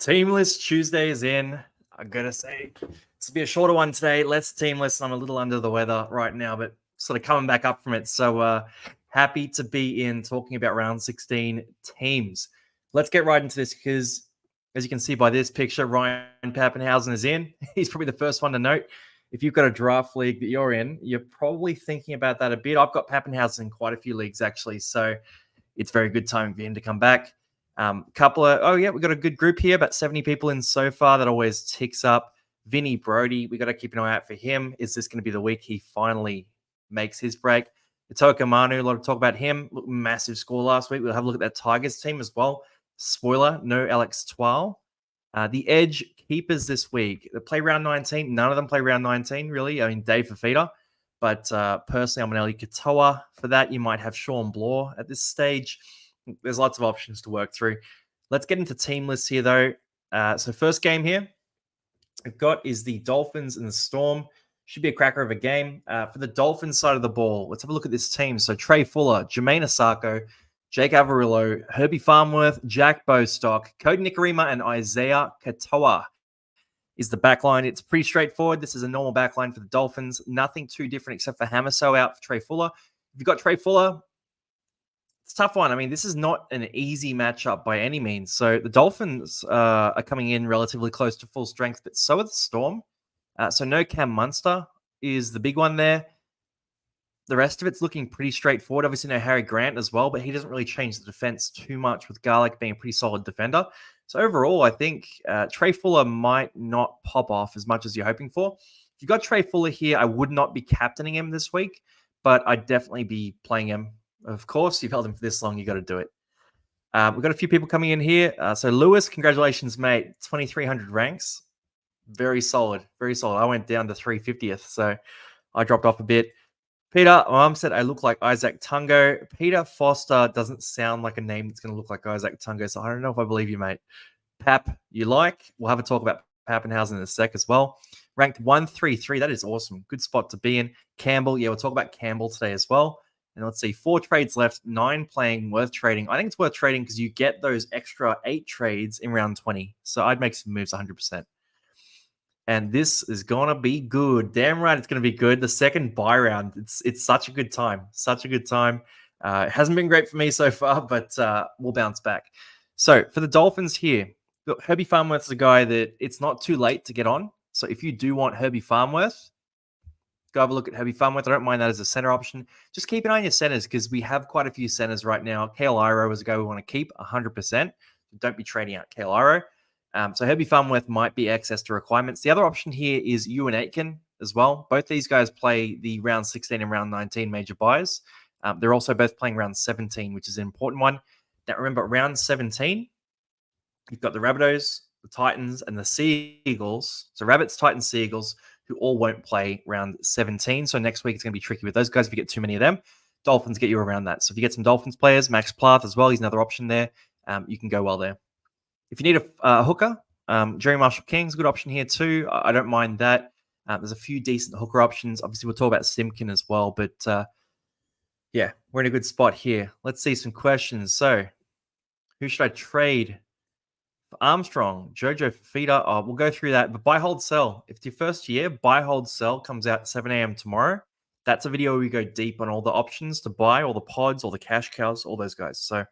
Team list Tuesday is in. I'm going to say this will be a shorter one today. Less team list. I'm a little under the weather right now, but sort of coming back up from it. So happy to be in talking about round 16 teams. Let's get right into this because, as you can see by this picture, Ryan Pappenhausen is in. He's probably the first one to note. If you've got a draft league that you're in, you're probably thinking about that a bit. I've got Pappenhausen in quite a few leagues, actually. So it's very good time for him to come back. We've got a good group here, about 70 people in so far. That always ticks up. Vinny Brody, we got to keep an eye out for him. Is this going to be the week he finally makes his break? Itoka Manu, a lot of talk about him. Massive score last week. We'll have a look at that Tigers team as well. Spoiler, no Alex Twal. The Edge keepers this week, they play round 19. None of them play round 19, really. I mean, Dave Fafita. But personally, I'm an Eli Katoa. For that, you might have Sean Bloor at this stage. There's lots of options to work through. Let's get into team lists here, though. So first game here we've got is the Dolphins and the Storm. Should be a cracker of a game. For the Dolphins side of the ball, let's have a look at this team. So Trey Fuller, Jermaine Asako, Jake Avarillo, Herbie Farmworth, Jack Bostock, Cody Nikarima, and Isaiah Katoa is the backline. It's pretty straightforward. This is a normal backline for the Dolphins. Nothing too different except for Hamaso out for Trey Fuller. If you've got Trey Fuller, it's a tough one. I mean, this is not an easy matchup by any means. So the Dolphins are coming in relatively close to full strength, but so are the Storm. So no Cam Munster is the big one there. The rest of it's looking pretty straightforward. Obviously, no Harry Grant as well, but he doesn't really change the defense too much with Garlic being a pretty solid defender. So overall, I think Trey Fuller might not pop off as much as you're hoping for. If you've got Trey Fuller here, I would not be captaining him this week, but I'd definitely be playing him. Of course, you've held him for this long, you got to do it. We've got a few people coming in here. So Lewis, congratulations, mate. 2,300 ranks. Very solid. Very solid. I went down to 350th, so I dropped off a bit. Peter, Mom said I look like Isaac Tungo. Peter Foster doesn't sound like a name that's going to look like Isaac Tungo, so I don't know if I believe you, mate. Pap, you like? We'll have a talk about Pappenhausen in a sec as well. Ranked 133. That is awesome. Good spot to be in. Campbell, yeah, we'll talk about Campbell today as well. And let's see, 4 trades left, 9 playing, worth trading. I think it's worth trading because you get those extra 8 trades in round 20. So I'd make some moves 100%. And this is going to be good. Damn right it's going to be good. The second buy round, it's such a good time. Such a good time. It hasn't been great for me so far, but we'll bounce back. So for the Dolphins here, look, Herbie Farmworth is a guy that it's not too late to get on. So if you do want Herbie Farmworth, go have a look at Herbie Farmworth. I don't mind that as a center option. Just keep an eye on your centers because we have quite a few centers right now. Kale Iro is a guy we want to keep 100%. Don't be trading out Kale Iro. So Herbie Farmworth might be excess to requirements. The other option here is Ewan Aitken as well. Both these guys play the round 16 and round 19 major buys. They're also both playing round 17, which is an important one. Now remember, round 17, you've got the Rabbitohs, the Titans, and the Seagulls. So Rabbits, Titans, Seagulls, who all won't play round 17. So next week it's going to be tricky with those guys if you get too many of them. Dolphins get you around that. So if you get some Dolphins players, Max Plath as well, he's another option there. You can go well there. If you need a hooker, Jerry Marshall-King's a good option here too. I don't mind that. There's a few decent hooker options. Obviously, we'll talk about Simkin as well. But yeah, we're in a good spot here. Let's see some questions. So who should I trade? For Armstrong, Jojo Fafita. We'll go through that. But buy, hold, sell. If it's your first year, buy, hold, sell comes out at 7 a.m. tomorrow. That's a video where we go deep on all the options to buy, all the pods, all the cash cows, all those guys. So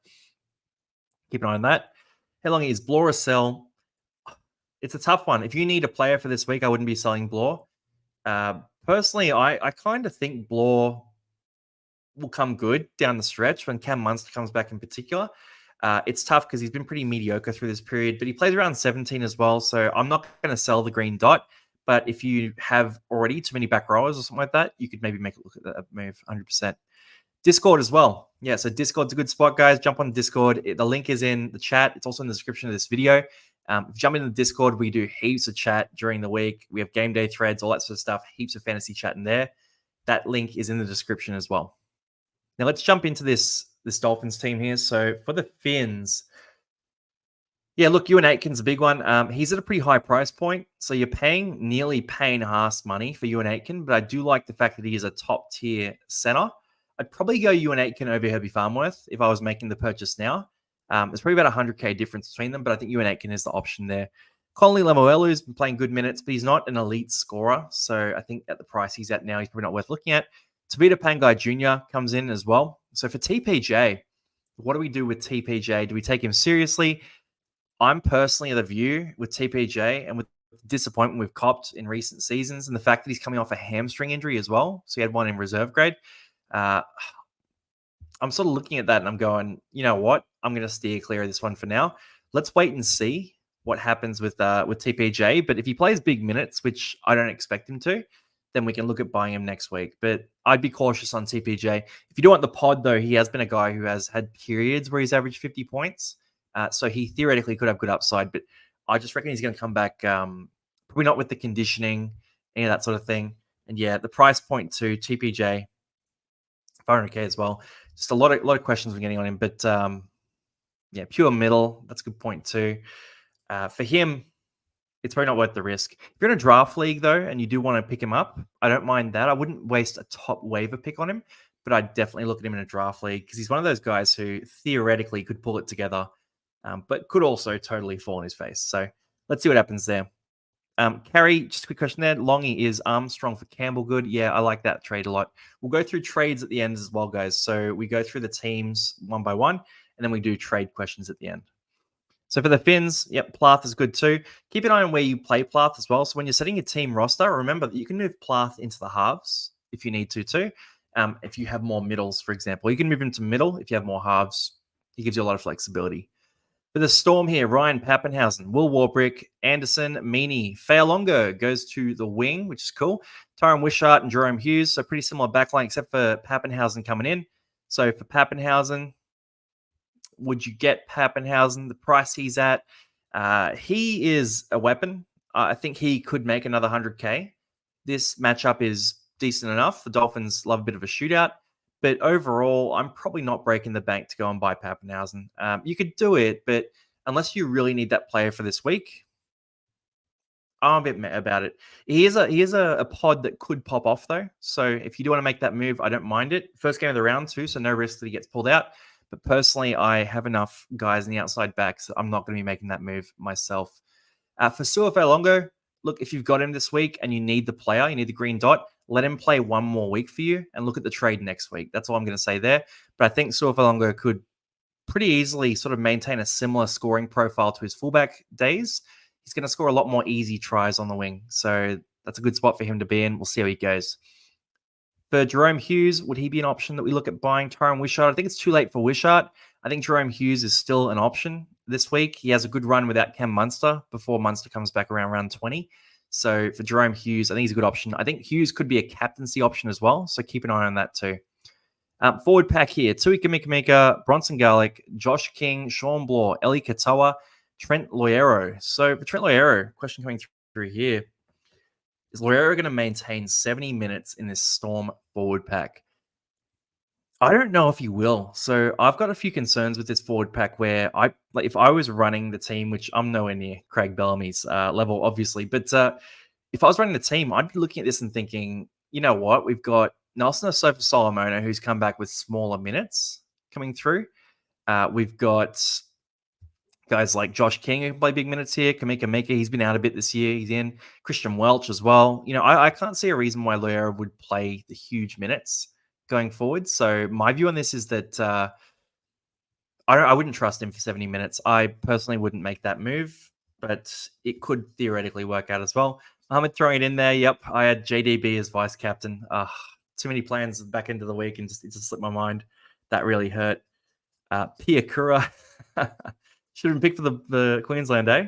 keep an eye on that. How long is Bloor a sell? It's a tough one. If you need a player for this week, I wouldn't be selling Bloor. Personally, I kind of think Bloor will come good down the stretch when Cam Munster comes back in particular. It's tough because he's been pretty mediocre through this period, but he plays around 17 as well, so I'm not going to sell the green dot. But if you have already too many back rowers or something like that, you could maybe make a look at that move 100%. Discord as well. Yeah, so Discord's a good spot, guys. Jump on Discord. The link is in the chat. It's also in the description of this video. If you jump into the Discord, we do heaps of chat during the week. We have game day threads, all that sort of stuff. Heaps of fantasy chat in there. That link is in the description as well. Now let's jump into this Dolphins team here. So for the Finns, yeah, look, Ewan Aitken's a big one. He's at a pretty high price point. So you're paying nearly Payne Haas money for Ewan Aitken, but I do like the fact that he is a top tier center. I'd probably go Ewan Aitken over Herbie Farmworth if I was making the purchase now. There's probably about 100K difference between them, but I think Ewan Aitken is the option there. Conley Lemuelu's been playing good minutes, but he's not an elite scorer. So I think at the price he's at now, he's probably not worth looking at. Tavita Pangai Jr. comes in as well. So for TPJ, what do we do with TPJ? Do we take him seriously? I'm personally of the view with TPJ and with disappointment we've copped in recent seasons and the fact that he's coming off a hamstring injury as well. So he had one in reserve grade. I'm sort of looking at that and I'm going, you know what? I'm going to steer clear of this one for now. Let's wait and see what happens with TPJ. But if he plays big minutes, which I don't expect him to, then we can look at buying him next week. But I'd be cautious on TPJ. If you do want the pod, though, he has been a guy who has had periods where he's averaged 50 points. So he theoretically could have good upside. But I just reckon he's going to come back, probably not with the conditioning, any of that sort of thing. And yeah, the price point to TPJ, 500K as well. Just a lot of questions we're getting on him. But yeah, pure middle. That's a good point too. For him, it's probably not worth the risk. If you're in a draft league, though, and you do want to pick him up, I don't mind that. I wouldn't waste a top waiver pick on him, but I'd definitely look at him in a draft league because he's one of those guys who theoretically could pull it together, but could also totally fall on his face. So let's see what happens there. Carrie, just a quick question there. Longy is Armstrong for Campbell good? Yeah, I like that trade a lot. We'll go through trades at the end as well, guys. So we go through the teams one by one, and then we do trade questions at the end. So for the Finns, yep, Plath is good too. Keep an eye on where you play Plath as well. So when you're setting your team roster, remember that you can move Plath into the halves if you need to too. If you have more middles, for example, you can move him to middle if you have more halves. He gives you a lot of flexibility. For the Storm here, Ryan Pappenhausen, Will Warbrick, Anderson, Meany, Fayalongo goes to the wing, which is cool. Tyron Wishart and Jerome Hughes, so pretty similar backline except for Pappenhausen coming in. So for Pappenhausen, would you get Pappenhausen? The price he's at, he is a weapon. I think he could make another 100K. This matchup is decent enough. The Dolphins love a bit of a shootout. But overall, I'm probably not breaking the bank to go and buy Pappenhausen. You could do it, but unless you really need that player for this week, I'm a bit meh about it. He is a pod that could pop off, though. So if you do want to make that move, I don't mind it. First game of the round, too, so no risk that he gets pulled out. But personally, I have enough guys in the outside back, so I'm not going to be making that move myself. For Suafalongo, look, if you've got him this week and you need the player, you need the green dot, let him play one more week for you and look at the trade next week. That's all I'm going to say there. But I think Suafalongo could pretty easily sort of maintain a similar scoring profile to his fullback days. He's going to score a lot more easy tries on the wing. So that's a good spot for him to be in. We'll see how he goes. For Jerome Hughes, would he be an option that we look at buying Tyron Wishart? I think it's too late for Wishart. I think Jerome Hughes is still an option this week. He has a good run without Cam Munster before Munster comes back around round 20. So for Jerome Hughes, I think he's a good option. I think Hughes could be a captaincy option as well. So keep an eye on that too. Forward pack here. Tui Kamika, Bronson Garlic, Josh King, Sean Bloor, Eli Katoa, Trent Loiero. So for Trent Loiero, question coming through here. Is Loiero going to maintain 70 minutes in this Storm forward pack? I don't know if he will. So I've got a few concerns with this forward pack where if I was running the team, which I'm nowhere near Craig Bellamy's level, obviously, but if I was running the team, I'd be looking at this and thinking, you know what? We've got Nelson Asofa Solomona, who's come back with smaller minutes coming through. We've got guys like Josh King who can play big minutes here. Kamika Mika, he's been out a bit this year. He's in. Christian Welch as well. You know, I can't see a reason why Loiero would play the huge minutes going forward. So my view on this is that I wouldn't trust him for 70 minutes. I personally wouldn't make that move, but it could theoretically work out as well. Mohammed throwing it in there. Yep, I had JDB as vice captain. Too many plans at the back end of the week and it just slipped my mind. That really hurt. Piakura should have been picked for the Queensland, eh?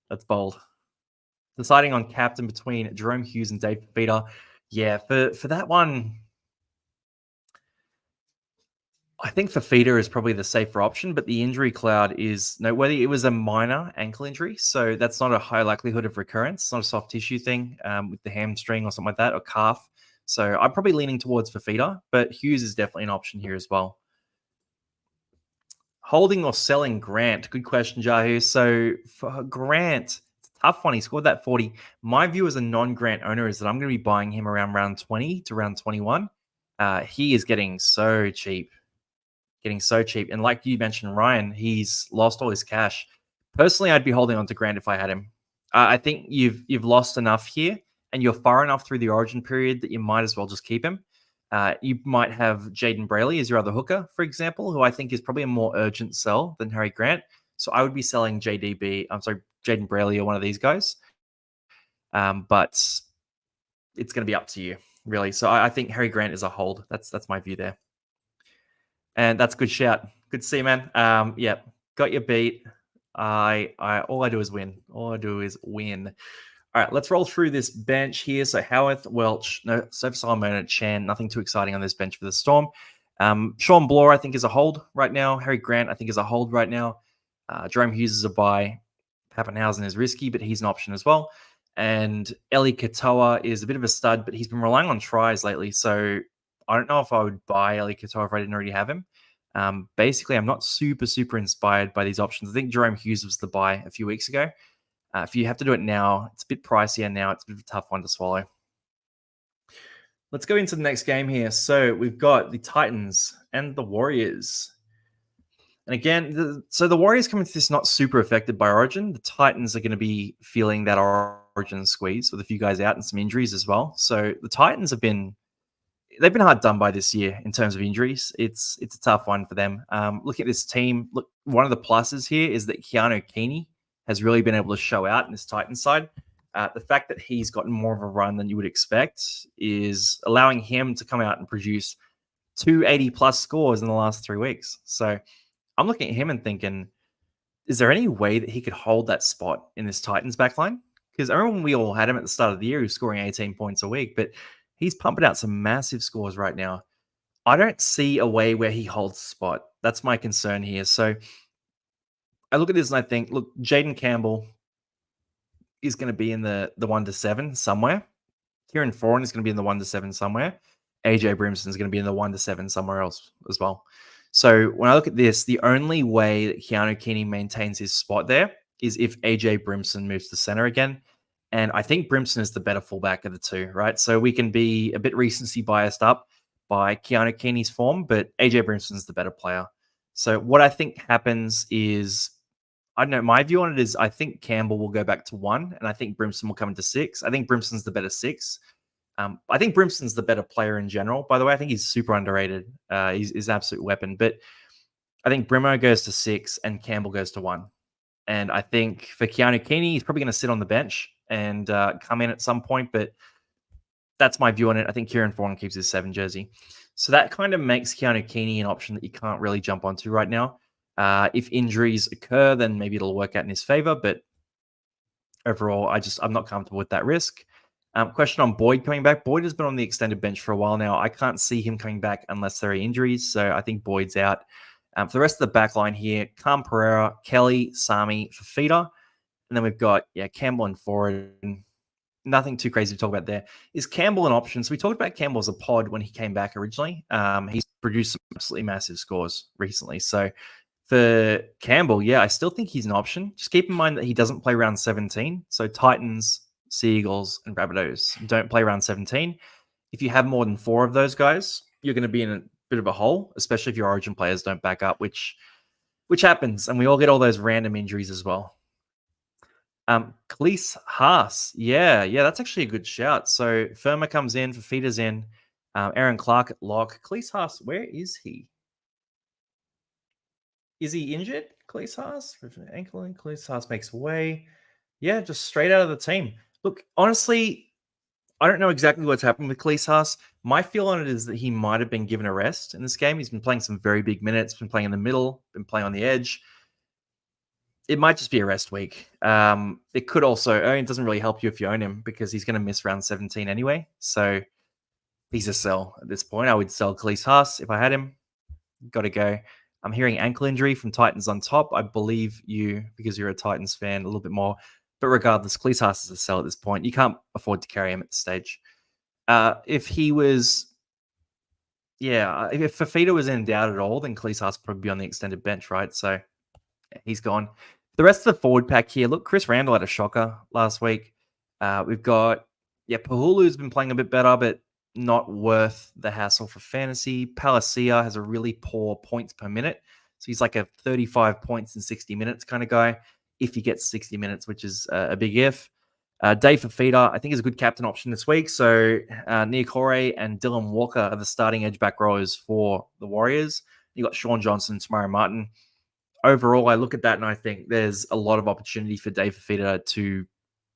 That's bold. Deciding on captain between Jerome Hughes and Dave Fifita. Yeah, for that one, I think Fifita is probably the safer option, but the injury cloud is noteworthy. It was a minor ankle injury, so that's not a high likelihood of recurrence. It's not a soft tissue thing with the hamstring or something like that, or calf. So I'm probably leaning towards Fifita, but Hughes is definitely an option here as well. Holding or selling Grant? Good question, Jahu. So for Grant, it's a tough one. He scored that 40. My view as a non-Grant owner is that I'm going to be buying him around round 20 to round 21. He is getting so cheap. getting so cheap. And like you mentioned, Ryan, he's lost all his cash. Personally, I'd be holding on to Grant if I had him. I think you've lost enough here, and you're far enough through the origin period that you might as well just keep him. You might have Jaden Brayley as your other hooker, for example, who I think is probably a more urgent sell than Harry Grant. So I would be selling Jaden Brayley or one of these guys. But it's going to be up to you, really. So I think Harry Grant is a hold. That's my view there. And that's a good shout. Good to see you, man. Yeah, got your beat. All I do is win. All I do is win. All right, let's roll through this bench here. So Howarth, Welch, no, Sofa Solomon, Chan, nothing too exciting on this bench for the Storm. Sean Bloor, I think, is a hold right now. Harry Grant, I think, is a hold right now. Jerome Hughes is a buy. Pappenhausen is risky, but he's an option as well. And Eli Katoa is a bit of a stud, but he's been relying on tries lately. So I don't know if I would buy Eli Katoa if I didn't already have him. Basically, I'm not super inspired by these options. I think Jerome Hughes was the buy a few weeks ago. If you have to do it now, it's a bit pricier now. It's a bit of a tough one to swallow. Let's go into the next game here. So we've got the Titans and the Warriors. And again, the Warriors come into this not super affected by Origin. The Titans are going to be feeling that Origin squeeze with a few guys out and some injuries as well. So the Titans they've been hard done by this year in terms of injuries. It's a tough one for them. Looking at this team, look, one of the pluses here is that Keanu Keeney has really been able to show out in this Titans side. The fact that he's gotten more of a run than you would expect is allowing him to come out and produce 280-plus scores in the last 3 weeks. So I'm looking at him and thinking, is there any way that he could hold that spot in this Titans backline? Because I remember when we all had him at the start of the year, he was scoring 18 points a week, but he's pumping out some massive scores right now. I don't see a way where he holds the spot. That's my concern here. So I look at this and I think, look, Jaden Campbell is going to be in the 1 to 7 somewhere. Kieran Foran is going to be in the 1 to 7 somewhere. AJ Brimson is going to be in the 1 to 7 somewhere else as well. So when I look at this, the only way that Keanu Keeney maintains his spot there is if AJ Brimson moves to center again. And I think Brimson is the better fullback of the two, right? So we can be a bit recency biased up by Keanu Keeney's form, but AJ Brimson is the better player. So what I think happens is, I don't know, my view on it is I think Campbell will go back to 1, and I think Brimson will come into 6. I think Brimson's the better 6. I think Brimson's the better player in general. By the way, I think he's super underrated. He's an absolute weapon. But I think Brimo goes to 6 and Campbell goes to 1. And I think for Keanu Keeney, he's probably going to sit on the bench and come in at some point. But that's my view on it. I think Kieran Foran keeps his 7 jersey. So that kind of makes Keanu Keeney an option that you can't really jump onto right now. If injuries occur, then maybe it'll work out in his favor. But overall, I'm not comfortable with that risk. Question on Boyd coming back. Boyd has been on the extended bench for a while now. I can't see him coming back unless there are injuries. So I think Boyd's out. For the rest of the back line here, Cam Pereira, Kelly, Sami, Fafita. And then we've got, Campbell and Ford. Nothing too crazy to talk about there. Is Campbell an option? So we talked about Campbell as a pod when he came back originally. He's produced some absolutely massive scores recently. So for Campbell, I still think he's an option. Just keep in mind that he doesn't play round 17. So Titans, Seagulls, and Rabbitohs don't play round 17. If you have more than 4 of those guys, you're going to be in a bit of a hole, especially if your Origin players don't back up, which happens, and we all get all those random injuries as well. Cleese Haas, that's actually a good shout. So Firma comes in, Fafita's in, Aaron Clark at lock. Cleese Haas, where is he? Is he injured? Cleese Haas with an ankle, and Cleese Haas makes way. Yeah, just straight out of the team. Look, honestly, I don't know exactly what's happened with Cleese Haas. My feel on it is that he might have been given a rest in this game. He's been playing some very big minutes, been playing in the middle, been playing on the edge. It might just be a rest week. It could also, it doesn't really help you if you own him because he's going to miss round 17 anyway. So he's a sell at this point. I would sell Cleese Haas if I had him. Got to go. I'm hearing ankle injury from Titans on top. I believe you because you're a Titans fan a little bit more. But regardless, Cleese Haas is a sell at this point. You can't afford to carry him at this stage. If he was, if Fafita was in doubt at all, then Cleese Haas would probably be on the extended bench, right? So he's gone. The rest of the forward pack here, look, Chris Randall had a shocker last week. We've got, Pahulu's been playing a bit better, but not worth the hassle for fantasy. Palacia has a really poor points per minute. So he's like a 35 points in 60 minutes kind of guy. If he gets 60 minutes, which is a big if. Dave Fafita, I think, is a good captain option this week. So Niokore and Dylan Walker are the starting edge back rowers for the Warriors. You got Sean Johnson, Tamara Martin. Overall, I look at that and I think there's a lot of opportunity for Dave Fafita to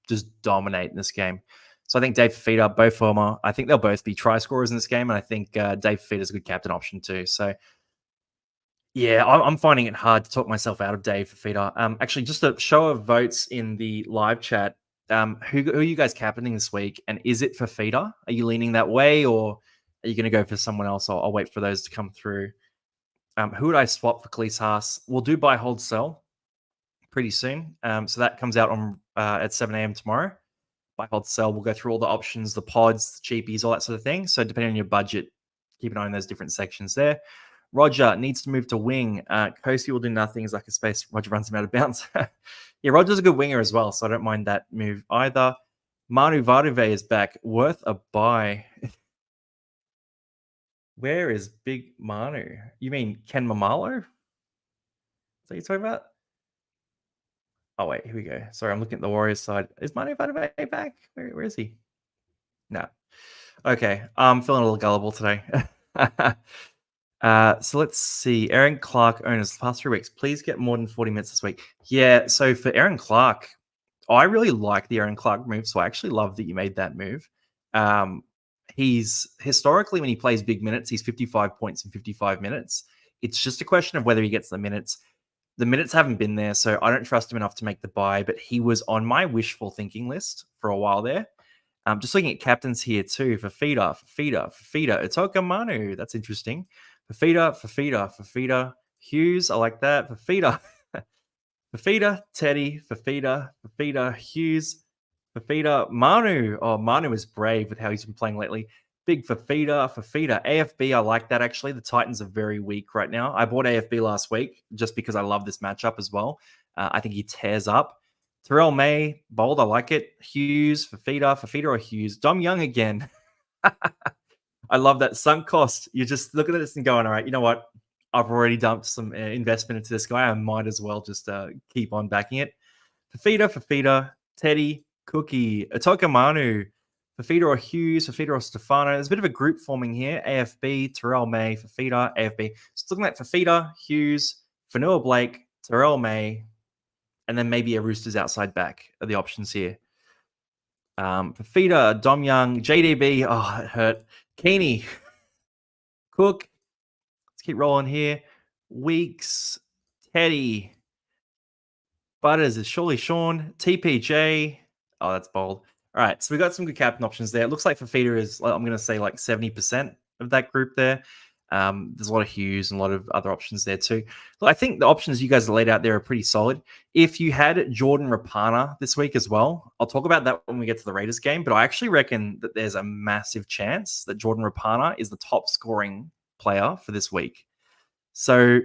just dominate in this game. So I think Dave Fafita, Beau Fermor, I think they'll both be try scorers in this game. And I think Dave Fafita is a good captain option too. So yeah, I'm finding it hard to talk myself out of Dave Fafita. Actually, just a show of votes in the live chat. Who are you guys captaining this week? And is it Fafita? Are you leaning that way or are you going to go for someone else? I'll wait for those to come through. Who would I swap for Khalees Haas? We'll do buy, hold, sell pretty soon. So that comes out on at 7 a.m. tomorrow. Buy, hold, sell. We'll go through all the options, the pods, the cheapies, all that sort of thing. So depending on your budget, keep an eye on those different sections there. Roger needs to move to wing. Kosi will do nothing as like a space. Roger runs him out of bounds. Yeah, Roger's a good winger as well, so I don't mind that move either. Manu Varduve is back. Worth a buy. Where is Big Manu? You mean Ken Mamalo? Is that what you're talking about? Oh, wait, here we go. Sorry, I'm looking at the Warriors side. Is Manu Varduve back? Where is he? No. Okay, I'm feeling a little gullible today. So let's see. Aaron Clark owners, the past 3 weeks, please get more than 40 minutes this week. Yeah, so for Aaron Clark, I really like the Aaron Clark move, so I actually love that you made that move. He's historically, when he plays big minutes, he's 55 points in 55 minutes. It's just a question of whether he gets the minutes. The minutes haven't been there, so I don't trust him enough to make the buy, but he was on my wishful thinking list for a while there. Just looking at captains here too. Fafita, Utoka Manu. That's interesting. Fafita, Hughes. I like that. Fafita, Teddy, Fafita, Hughes, Fafita, Manu. Oh, Manu is brave with how he's been playing lately. Big Fafita. AFB, I like that actually. The Titans are very weak right now. I bought AFB last week just because I love this matchup as well. I think he tears up. Terrell May, bold, I like it. Hughes, Fafita or Hughes. Dom Young again. I love that sunk cost. You're just looking at this and going, all right, you know what? I've already dumped some investment into this guy. I might as well just keep on backing it. Fafita, Teddy, Cookie, Utoka Manu, Fafita or Hughes, Fafita or Stefano. There's a bit of a group forming here. AFB, Terrell May, Fafita, AFB. So looking at Fafita, Hughes, Fanua Blake, Terrell May, and then maybe a Roosters outside back are the options here. Fafita, Dom Young, JDB. Oh, it hurt. Keeney, Cook. Let's keep rolling here. Weeks, Teddy, Butters is surely Sean, TPJ. Oh, that's bold. All right, so we got some good captain options there. It looks like Fafita is, I'm going to say, like 70% of that group there. There's a lot of Hughes and a lot of other options there too. Look, I think the options you guys laid out there are pretty solid. If you had Jordan Rapana this week as well, I'll talk about that when we get to the Raiders game, but I actually reckon that there's a massive chance that Jordan Rapana is the top scoring player for this week. So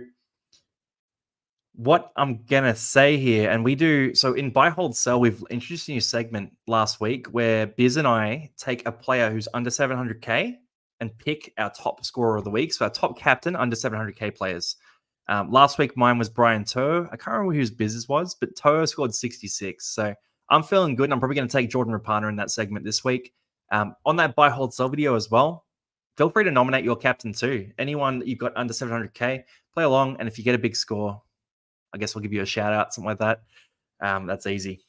what I'm going to say here, and we do, so in Buy, Hold, Sell, we've introduced a new segment last week where Biz and I take a player who's under 700K and pick our top scorer of the week. So our top captain under 700K players. Last week, mine was Brian To'o. I can't remember whose business was, but To'o scored 66. So I'm feeling good. And I'm probably going to take Jordan Rapana in that segment this week. On that Buy, Hold, Sell video as well, feel free to nominate your captain too. Anyone that you've got under 700K, play along. And if you get a big score, I guess we'll give you a shout out, something like that. That's easy.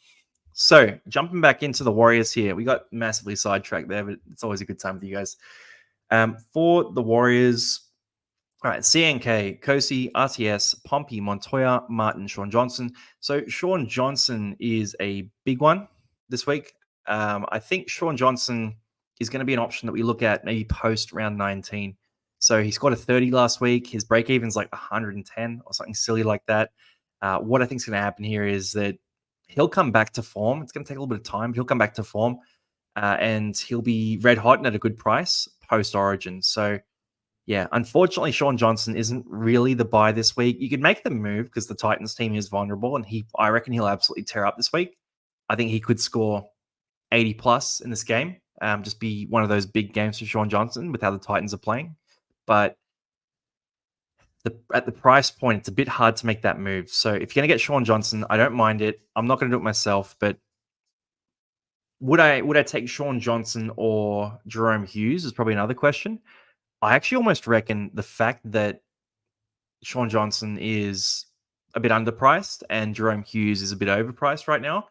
So jumping back into the Warriors here, we got massively sidetracked there, but it's always a good time with you guys. For the Warriors, all right, CNK, Kosi, RTS, Pompey, Montoya, Martin, Sean Johnson. So Sean Johnson is a big one this week. I think Sean Johnson is going to be an option that we look at maybe post round 19. So he scored a 30 last week. His break even's like 110 or something silly like that. What I think is going to happen here is that he'll come back to form. It's going to take a little bit of time, but he'll come back to form. And he'll be red hot and at a good price post-Origin. So, yeah, unfortunately, Sean Johnson isn't really the buy this week. You could make the move because the Titans team is vulnerable, and I reckon he'll absolutely tear up this week. I think he could score 80 plus in this game. just be one of those big games for Sean Johnson with how the Titans are playing. But at the price point, it's a bit hard to make that move. So if you're going to get Sean Johnson, I don't mind it. I'm not going to do it myself, but would I take Sean Johnson or Jerome Hughes is probably another question. I actually almost reckon the fact that Sean Johnson is a bit underpriced and Jerome Hughes is a bit overpriced right now,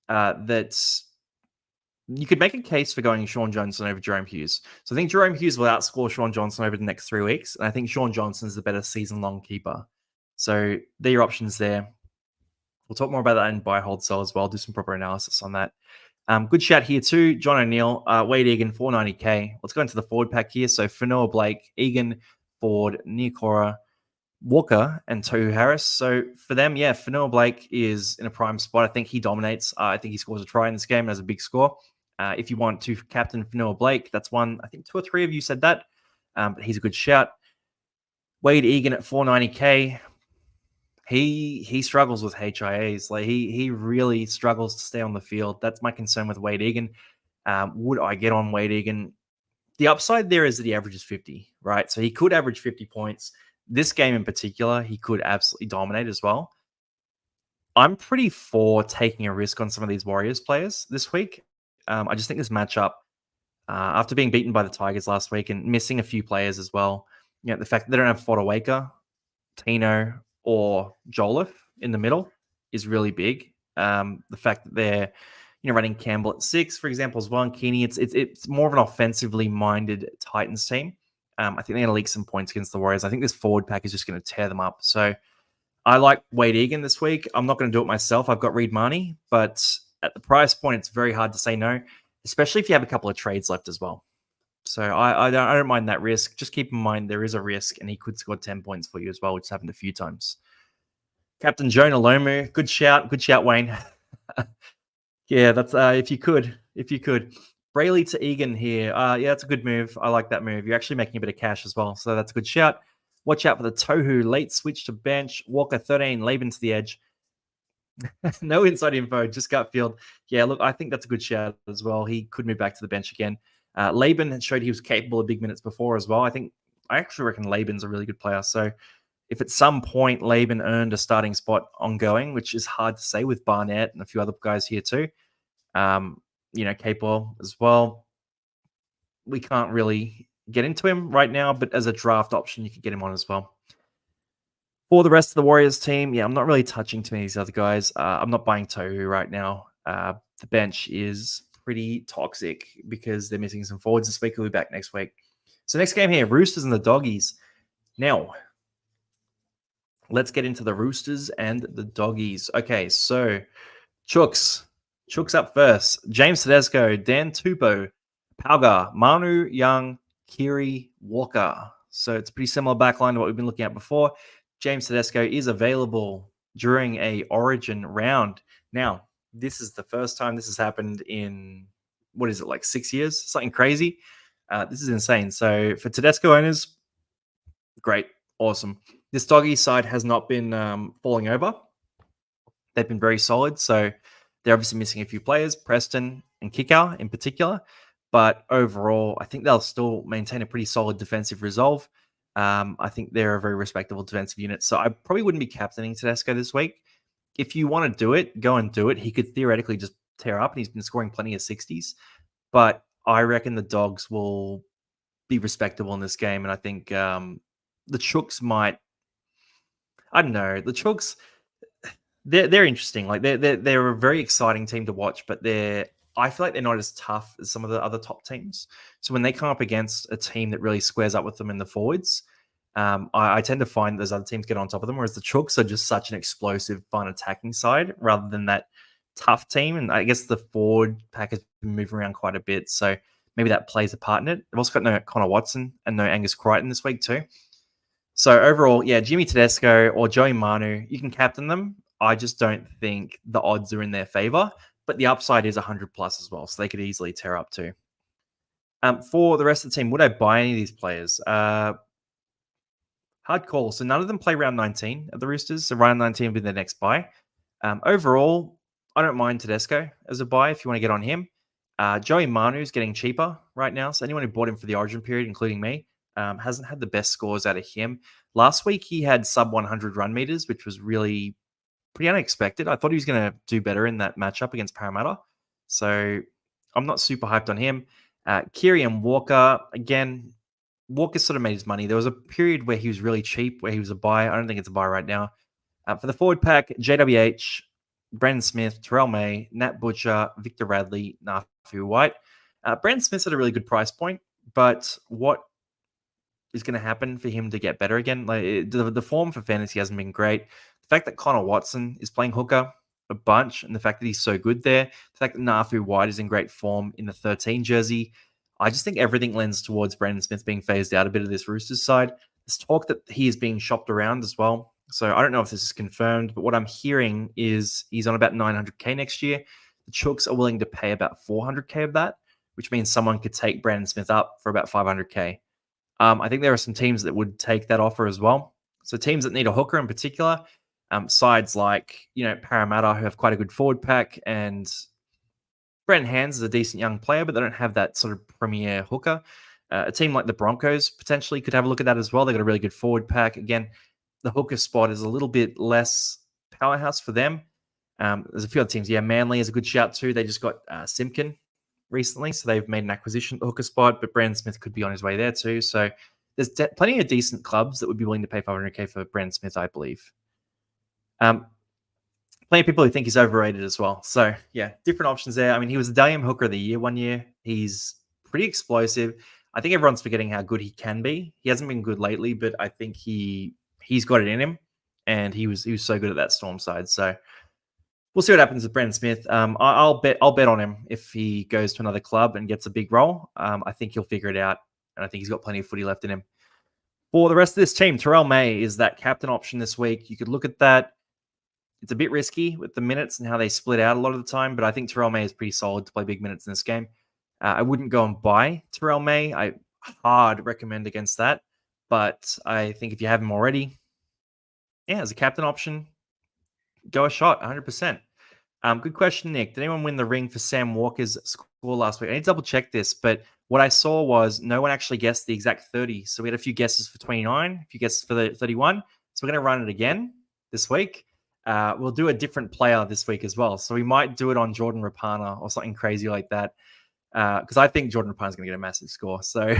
that you could make a case for going Sean Johnson over Jerome Hughes. So I think Jerome Hughes will outscore Sean Johnson over the next 3 weeks. And I think Sean Johnson is the better season-long keeper. So they're your options there. We'll talk more about that in buy, hold, sell as well. Do some proper analysis on that. Good shout here too. John O'Neill, Wade Egan, 490k. Let's go into the forward pack here. So Fanoa Blake, Egan, Ford, Niokora, Walker, and Tohu Harris. So for them, yeah, Fanoa Blake is in a prime spot. I think he dominates. I think he scores a try in this game and has a big score. If you want to captain Fanoa Blake, that's one. I think 2 or 3 of you said that, but he's a good shout. Wade Egan at 490k. He struggles with HIAs. Like he really struggles to stay on the field. That's my concern with Wade Egan. Would I get on Wade Egan? The upside there is that he averages 50, right? So he could average 50 points. This game in particular, he could absolutely dominate as well. I'm pretty for taking a risk on some of these Warriors players this week. I just think this matchup, after being beaten by the Tigers last week and missing a few players as well, the fact that they don't have Fodawaker, Tino, or Jolliffe in the middle is really big. The fact that they're running Campbell at 6, for example, as well, and Keeney, it's more of an offensively minded Titans team. I think they're going to leak some points against the Warriors. I think this forward pack is just going to tear them up. So I like Wade Egan this week. I'm not going to do it myself. I've got Reed Marnie, but at the price point, it's very hard to say no, especially if you have a couple of trades left as well. So I don't mind that risk. Just keep in mind there is a risk, and he could score 10 points for you as well, which has happened a few times. Captain Jonah Lomu, good shout, Wayne. Yeah, that's if you could. Brayley to Egan here. Yeah, that's a good move. I like that move. You're actually making a bit of cash as well, so that's a good shout. Watch out for the Tohu late switch to bench. Walker 13, Laban to the edge. No inside info, just gut field. Yeah, look, I think that's a good shout as well. He could move back to the bench again. Laban showed he was capable of big minutes before as well. I actually reckon Laban's a really good player. So if at some point Laban earned a starting spot ongoing, which is hard to say with Barnett and a few other guys here too, Capewell as well, we can't really get into him right now, but as a draft option, you could get him on as well. For the rest of the Warriors team, yeah, I'm not really touching too many of these other guys. I'm not buying Tohu right now. The bench is pretty toxic because they're missing some forwards this week. We'll be back next week. So next game here, Roosters and the Doggies. Now, let's get into the Roosters and the Doggies. Okay, so Chooks up first. James Tedesco, Dan Tupou, Pauga, Manu Young, Kiri Walker. So it's a pretty similar backline to what we've been looking at before. James Tedesco is available during a Origin round. Now, this is the first time this has happened in, 6 years? Something crazy. This is insane. So for Tedesco owners, great, awesome. This Doggy side has not been falling over. They've been very solid. So they're obviously missing a few players, Preston and Kikau in particular. But overall, I think they'll still maintain a pretty solid defensive resolve. I think they're a very respectable defensive unit. So I probably wouldn't be captaining Tedesco this week. If you want to do it, go and do it. He could theoretically just tear up, and he's been scoring plenty of 60s. But I reckon the Dogs will be respectable in this game. And I think the Chooks might, I don't know, the Chooks, they're interesting. Like they're a very exciting team to watch, but I feel like they're not as tough as some of the other top teams. So when they come up against a team that really squares up with them in the forwards, I tend to find those other teams get on top of them, whereas the Chooks are just such an explosive, fun attacking side rather than that tough team. And I guess the forward pack has been moving around quite a bit, so maybe that plays a part in it. They've also got no Connor Watson and no Angus Crichton this week too. So overall, yeah, Jimmy Tedesco or Joey Manu, you can captain them. I just don't think the odds are in their favor, but the upside is 100 plus as well, so they could easily tear up too. For the rest of the team, would I buy any of these players? Hard call. So none of them play round 19 at the Roosters, so round 19 will be their next buy. Overall, I don't mind Tedesco as a buy if you want to get on him. Joey Manu's getting cheaper right now. So anyone who bought him for the origin period, including me, hasn't had the best scores out of him. Last week, he had sub 100 run meters, which was really pretty unexpected. I thought he was going to do better in that matchup against Parramatta. So I'm not super hyped on him. Kiri and Walker, again, Walker sort of made his money. There was a period where he was really cheap, where he was a buy. I don't think it's a buy right now. For the forward pack, JWH, Brandon Smith, Terrell May, Nat Butcher, Victor Radley, Nafu White. Brandon Smith's at a really good price point, but what is going to happen for him to get better again? Like the form for fantasy hasn't been great. The fact that Connor Watson is playing hooker a bunch, and the fact that he's so good there, the fact that Nafu White is in great form in the 13 jersey, I just think everything lends towards Brandon Smith being phased out a bit of this Roosters side. There's talk that he is being shopped around as well. So I don't know if this is confirmed, but what I'm hearing is he's on about 900K next year. The Chooks are willing to pay about 400K of that, which means someone could take Brandon Smith up for about 500K. I think there are some teams that would take that offer as well. So teams that need a hooker in particular, sides like, Parramatta, who have quite a good forward pack, and Brenton Hands is a decent young player, but they don't have that sort of premier hooker. A team like the Broncos potentially could have a look at that as well. They've got a really good forward pack. Again, the hooker spot is a little bit less powerhouse for them. There's a few other teams. Yeah, Manly is a good shout too. They just got Simpkin recently, so they've made an acquisition at the hooker spot, but Brandon Smith could be on his way there too. So there's plenty of decent clubs that would be willing to pay 500K for Brandon Smith, I believe. Plenty of people who think he's overrated as well. So yeah, different options there. I mean, he was the Dalian Hooker of the Year one year. He's pretty explosive. I think everyone's forgetting how good he can be. He hasn't been good lately, but I think he's got it in him, and he was so good at that Storm side. So we'll see what happens with Brandon Smith. I'll bet on him if he goes to another club and gets a big role. I think he'll figure it out, and I think he's got plenty of footy left in him. For the rest of this team, Terrell May is that captain option this week. You could look at that. It's a bit risky with the minutes and how they split out a lot of the time, but I think Terrell May is pretty solid to play big minutes in this game. I wouldn't go and buy Terrell May. I hard recommend against that, but I think if you have him already, as a captain option, go a shot, 100%. Good question, Nick. Did anyone win the ring for Sam Walker's score last week? I need to double check this, but what I saw was no one actually guessed the exact 30. So we had a few guesses for 29, a few guesses for the 31. So we're going to run it again this week. We'll do a different player this week as well. So we might do it on Jordan Rapana or something crazy like that. Because I think Jordan Rapana is going to get a massive score. So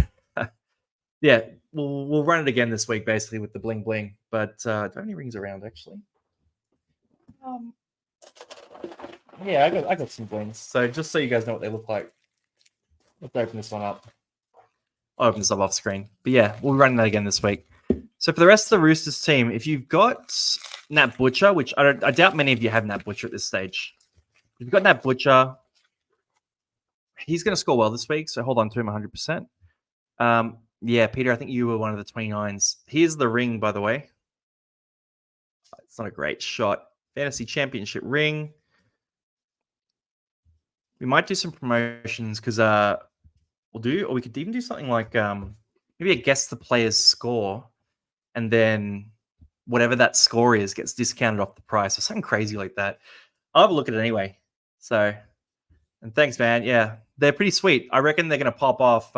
yeah, we'll run it again this week, basically with the bling bling. But do I have any rings around actually? Yeah, I got some blings. So just so you guys know what they look like, let's open this one up. I'll open this up off screen. But yeah, we'll run that again this week. So for the rest of the Roosters team, if you've got Nat Butcher, which I doubt many of you have Nat Butcher at this stage. If you've got Nat Butcher, he's going to score well this week, so hold on to him 100%. Yeah, Peter, I think you were one of the 29s. Here's the ring, by the way. It's not a great shot. Fantasy Championship ring. We might do some promotions because we could even do something like maybe guess the player's score, and then whatever that score is gets discounted off the price or something crazy like that. I'll have a look at it anyway. So, and thanks, man. Yeah, they're pretty sweet. I reckon they're going to pop off,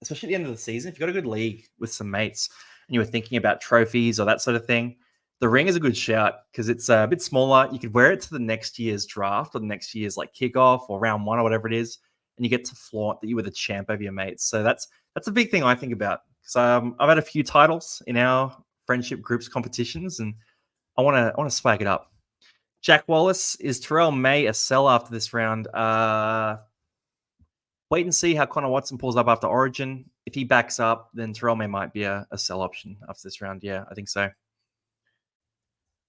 especially at the end of the season. If you've got a good league with some mates and you were thinking about trophies or that sort of thing, the ring is a good shout because it's a bit smaller. You could wear it to the next year's draft or the next year's like kickoff or round one or whatever it is, and you get to flaunt that you were the champ over your mates. So that's a big thing I think about because I've had a few titles in our friendship groups competitions, and I want to swag it up. Jack Wallace, is Terrell May a sell after this round? Wait and see how Connor Watson pulls up after Origin. If he backs up, then Terrell May might be a sell option after this round. Yeah, I think so.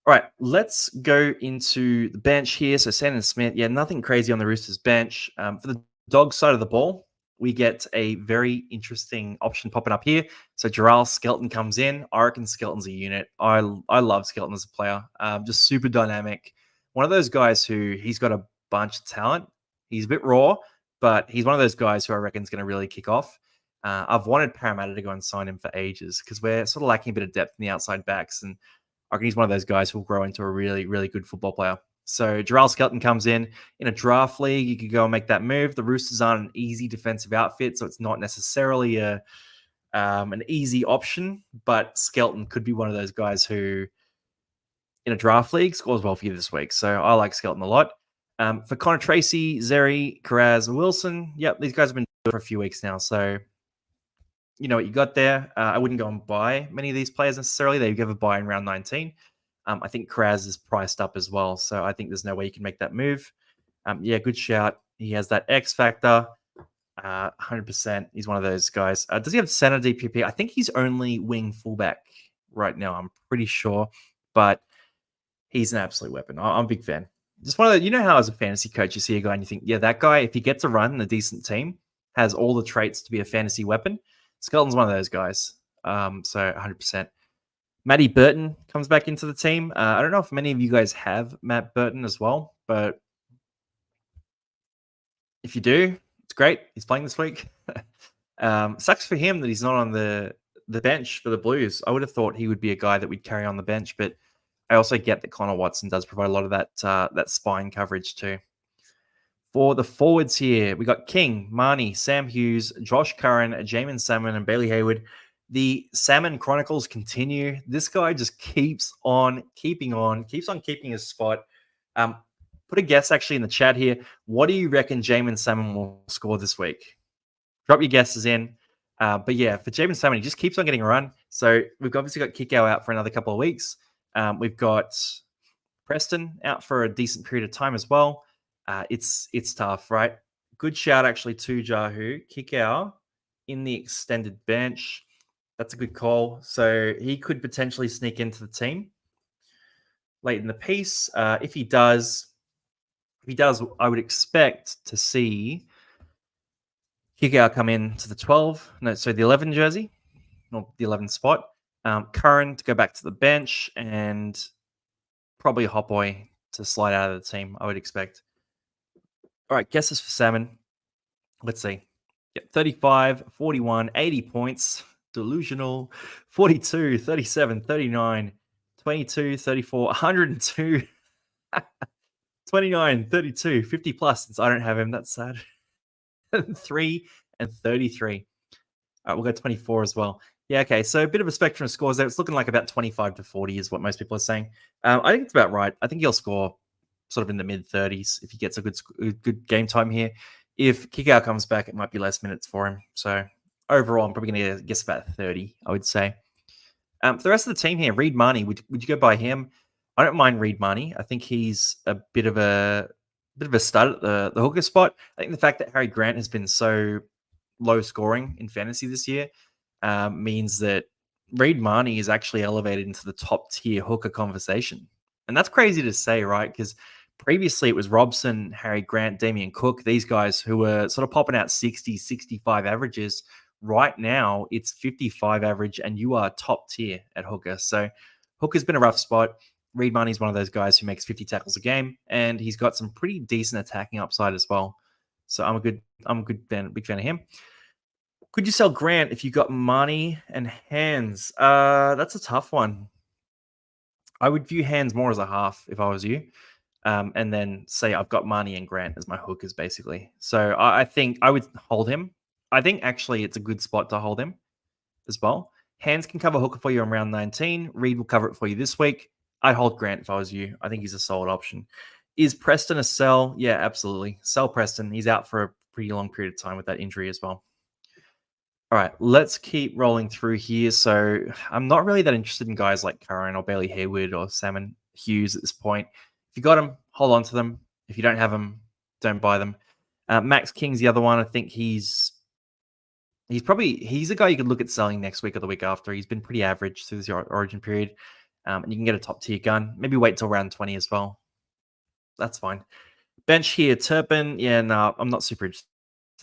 All right, let's go into the bench here. So Sandon Smith, nothing crazy on the Roosters bench. For the Dogs side of the ball, we get a very interesting option popping up here. So Jarrell Skelton comes in. I reckon Skelton's a unit. I love Skelton as a player. Just super dynamic. One of those guys who he's got a bunch of talent. He's a bit raw, but he's one of those guys who I reckon is going to really kick off. I've wanted Parramatta to go and sign him for ages because we're sort of lacking a bit of depth in the outside backs, and I reckon he's one of those guys who will grow into a really, really good football player. So Jarrell Skelton comes in a draft league. You could go and make that move. The Roosters aren't an easy defensive outfit, so it's not necessarily an easy option. But Skelton could be one of those guys who, in a draft league, scores well for you this week. So I like Skelton a lot. For Connor Tracy, Zeri, Karaz, and Wilson, yep, these guys have been doing it for a few weeks now. So you know what you got there. I wouldn't go and buy many of these players necessarily. They give a buy in round 19. I think Karaz is priced up as well. So I think there's no way you can make that move. Yeah, good shout. He has that X factor. 100%. He's one of those guys. Does he have center DPP? I think he's only wing fullback right now. I'm pretty sure. But he's an absolute weapon. I'm a big fan. Just one of the, you know how as a fantasy coach, you see a guy and you think, yeah, that guy, if he gets a run in a decent team, has all the traits to be a fantasy weapon. Skelton's one of those guys. So 100%. Matty Burton comes back into the team. I don't know if many of you guys have Matt Burton as well, but if you do, it's great. He's playing this week. Sucks for him that he's not on the bench for the Blues. I would have thought he would be a guy that we'd carry on the bench, but I also get that Connor Watson does provide a lot of that spine coverage too. For the forwards here, we got King, Marnie, Sam Hughes, Josh Curran, Jamin Salmon, and Bailey Hayward. The Salmon Chronicles continue. This guy just keeps on keeping his spot. Put a guess actually in the chat here. What do you reckon Jamin Salmon will score this week? Drop your guesses in. But yeah, for Jamin Salmon, he just keeps on getting a run. So we've obviously got Kikau out for another couple of weeks. We've got Preston out for a decent period of time as well. It's tough, right? Good shout actually to Jahu. Kikau in the extended bench. That's a good call. So he could potentially sneak into the team late in the piece. If he does, I would expect to see Kikau come in to the 12. No, so the 11 jersey, or the 11 spot. Curran to go back to the bench, and probably Hopboy to slide out of the team, I would expect. All right, guesses for Salmon. Let's see. Yep, 35, 41, 80 points. Delusional. 42, 37, 39, 22, 34, 102, 29, 32, 50 plus. Since I don't have him, that's sad. 3 and 33. All right, we'll go 24 as well. Yeah, okay. So a bit of a spectrum of scores there. It's looking like about 25 to 40 is what most people are saying. I think it's about right. I think he'll score sort of in the mid 30s if he gets a good game time here. If Kikau comes back, it might be less minutes for him. So overall, I'm probably going to guess about 30, I would say. For the rest of the team here, Reed Marnie, would you go by him? I don't mind Reed Marnie. I think he's a bit of a stud at the hooker spot. I think the fact that Harry Grant has been so low scoring in fantasy this year means that Reed Marnie is actually elevated into the top tier hooker conversation. And that's crazy to say, right? Because previously it was Robson, Harry Grant, Damien Cook, these guys who were sort of popping out 60, 65 averages. Right now it's 55 average and you are top tier at hooker. So hooker's been a rough spot. Reed Marnie's one of those guys who makes 50 tackles a game, and he's got some pretty decent attacking upside as well. So I'm a big fan of him. Could you sell Grant if you got money and hands? That's a tough one. I would view hands more as a half if I was you. And then say I've got Marnie and Grant as my hookers, basically. So I think I would hold him. I think actually it's a good spot to hold him as well. Hands can cover hooker for you in round 19. Reed will cover it for you this week. I'd hold Grant if I was you. I think he's a solid option. Is Preston a sell? Yeah, absolutely. Sell Preston. He's out for a pretty long period of time with that injury as well. All right, let's keep rolling through here. So I'm not really that interested in guys like Curran or Bailey Hayward or Salmon Hughes at this point. If you got them, hold on to them. If you don't have them, don't buy them. Max King's the other one. I think he's a guy you could look at selling next week or the week after. He's been pretty average through this origin period. And you can get a top tier gun. Maybe wait till round 20 as well. That's fine. Bench here, Turpin. Yeah, no, I'm not super interested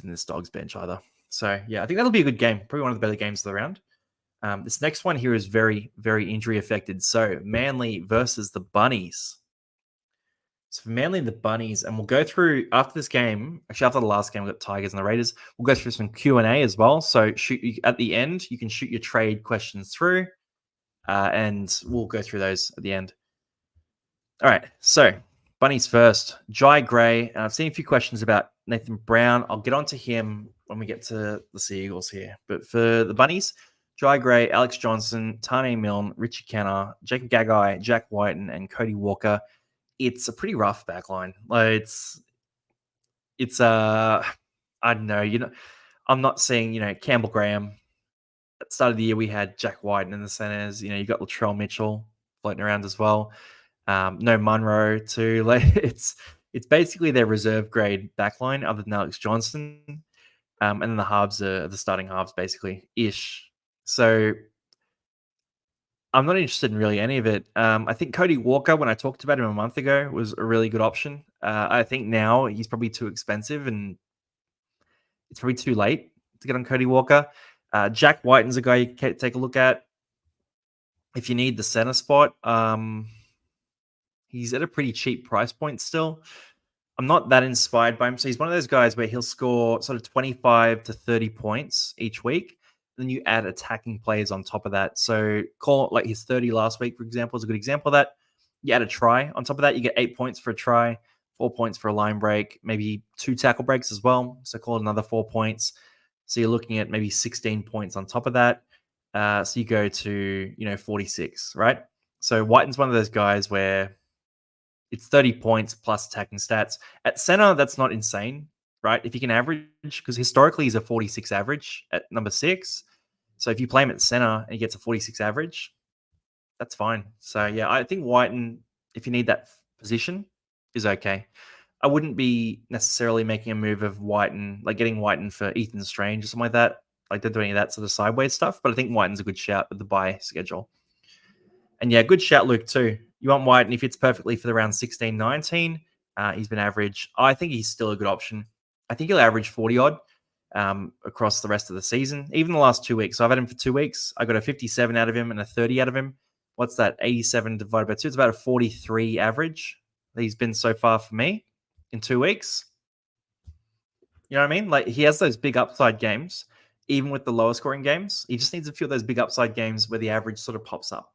in this Dogs bench either. So yeah, I think that'll be a good game. Probably one of the better games of the round. This next one here is very, very injury affected. So Manly versus the Bunnies. So for Manly and the Bunnies, and we'll go through after this game. Actually, after the last game, we've got Tigers and the Raiders. We'll go through some Q&A as well. So at the end, you can shoot your trade questions through. And we'll go through those at the end. All right, so Bunnies first. Jai Gray. I've seen a few questions about Nathan Brown. I'll get on to him when we get to the Sea Eagles here. But for the Bunnies, Jai Gray, Alex Johnson, Tane Milne, Richie Kenner, Jacob Gagai, Jack Whiten, and Cody Walker. It's a pretty rough backline. Like it's I don't know. I'm not seeing Campbell Graham. At the start of the year, we had Jack Whiten in the centers. You got Latrell Mitchell floating around as well. No Munro too. Like it's basically their reserve grade backline, other than Alex Johnson. And then the halves are the starting halves, basically ish. So I'm not interested in really any of it. I think Cody Walker, when I talked about him a month ago, was a really good option. I think now he's probably too expensive and it's probably too late to get on Cody Walker. Jack Whiten's a guy you can take a look at if you need the center spot. He's at a pretty cheap price point still. I'm not that inspired by him. So he's one of those guys where he'll score sort of 25 to 30 points each week. Then you add attacking plays on top of that. So call it like his 30 last week, for example, is a good example of that. You add a try on top of that. You get 8 points for a try, 4 points for a line break, maybe 2 tackle breaks as well. So call it another 4 points. So you're looking at maybe 16 points on top of that. So you go to, 46, right? So Whiten's one of those guys where it's 30 points plus attacking stats. At center, that's not insane, right? If you can average, because historically he's a 46 average at number 6. So if you play him at center and he gets a 46 average, that's fine. So yeah, I think Whiten, if you need that position, is okay. I wouldn't be necessarily making a move of Whiten, like getting Whiten for Ethan Strange or something like that. Like they're doing that sort of sideways stuff. But I think Whiten's a good shout with the bye schedule. And yeah, good shout, Luke, too. You want Whiten, he fits perfectly for the round 16, 19. He's been average. I think he's still a good option. I think he'll average 40 odd across the rest of the season, even the last 2 weeks. So I've had him for 2 weeks. I got a 57 out of him and a 30 out of him. What's that? 87 divided by 2. It's about a 43 average that he's been so far for me in 2 weeks. You know what I mean? Like he has those big upside games, even with the lower scoring games. He just needs a few of those big upside games where the average sort of pops up.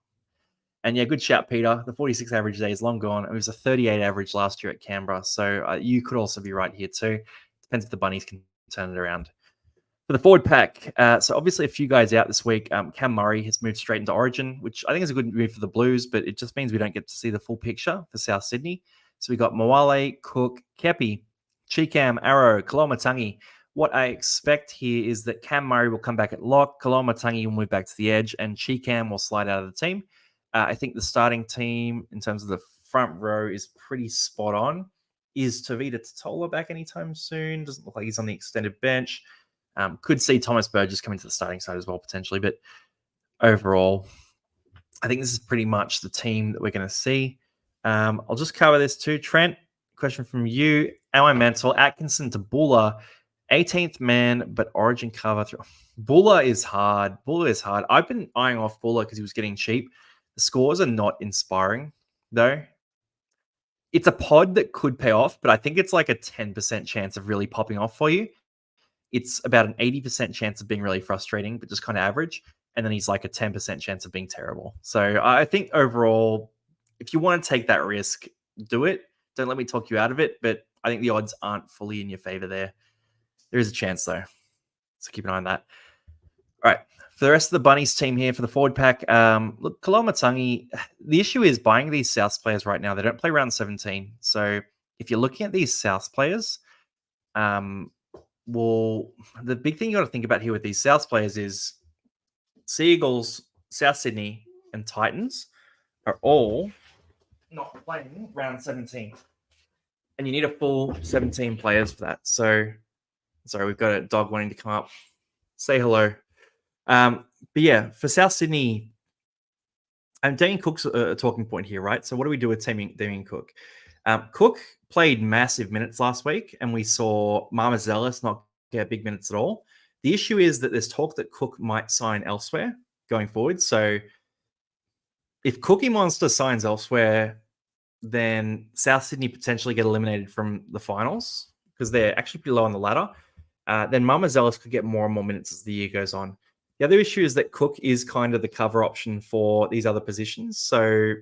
And yeah, good shout, Peter. The 46 average today is long gone. It was a 38 average last year at Canberra. So you could also be right here too. Depends if the Bunnies can turn it around. For the forward pack, so obviously a few guys out this week. Cam Murray has moved straight into Origin, which I think is a good move for the Blues, but it just means we don't get to see the full picture for South Sydney. So we got Moale, Cook, Kepi, Chikam, Arrow, Koloamatangi. What I expect here is that Cam Murray will come back at lock, Koloamatangi will move back to the edge, and Chikam will slide out of the team. I think the starting team in terms of the front row is pretty spot on. Is Tavita Totola back anytime soon? Doesn't look like he's on the extended bench. Could see Thomas Burgess coming to the starting side as well, potentially. But overall, I think this is pretty much the team that we're going to see. I'll just cover this too. Trent, question from you. Am I mental? Atkinson to Buller, 18th man, but Origin cover through. Buller is hard. I've been eyeing off Buller because he was getting cheap. The scores are not inspiring, though. It's a pod that could pay off, but I think it's like a 10% chance of really popping off for you. It's about an 80% chance of being really frustrating, but just kind of average. And then he's like a 10% chance of being terrible. So I think overall, if you want to take that risk, do it. Don't let me talk you out of it, but I think the odds aren't fully in your favor there. There is a chance, though. So keep an eye on that. All right. For the rest of the Bunnies team here for the forward pack, look, Koloamatangi, the issue is buying these South players right now. They don't play round 17. So if you're looking at these South players, well, the big thing you got to think about here with these South players is Sea Eagles, South Sydney, and Titans are all not playing round 17. And you need a full 17 players for that. So, sorry, we've got a dog wanting to come up. Say hello. But yeah, for South Sydney, Damien Cook's a talking point here, right? So what do we do with Damien Cook? Cook played massive minutes last week, and we saw Marmazelis not get big minutes at all. The issue is that there's talk that Cook might sign elsewhere going forward. So if Cookie Monster signs elsewhere, then South Sydney potentially get eliminated from the finals because they're actually pretty low on the ladder. Then Marmazelis could get more and more minutes as the year goes on. The other issue is that Cook is kind of the cover option for these other positions. So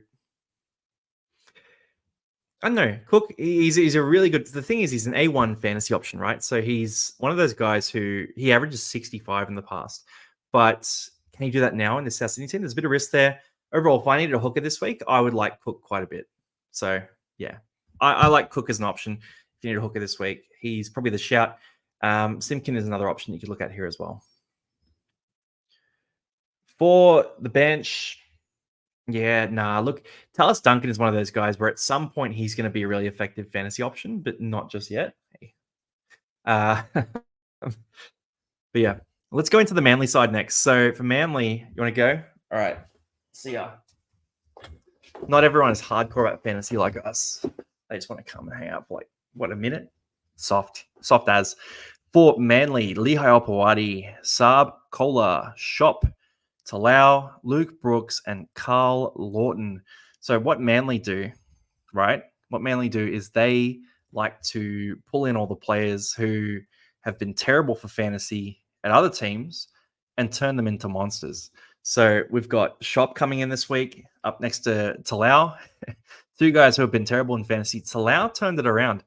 I don't know. Cook, he's a really good. The thing is, he's an A1 fantasy option, right? So he's one of those guys who he averages 65 in the past. But can he do that now in the South Sydney team? There's a bit of risk there. Overall, if I needed a hooker this week, I would like Cook quite a bit. So yeah, I like Cook as an option. If you need a hooker this week, he's probably the shout. Simkin is another option you could look at here as well. For the bench, yeah, nah. Look, Talis Duncan is one of those guys where at some point he's going to be a really effective fantasy option, but not just yet. But yeah, let's go into the Manly side next. So for Manly, you want to go? All right. See ya. Not everyone is hardcore about fantasy like us. They just want to come and hang out for like, a minute? Soft as. For Manly, Lehigh Opawati, Saab, Kohler, Shop, Talau, Luke Brooks, and Carl Lawton. So what Manly do, right? What Manly do is they like to pull in all the players who have been terrible for fantasy at other teams and turn them into monsters. So we've got Shop coming in this week up next to Talau. Two guys who have been terrible in fantasy. Talau turned it around.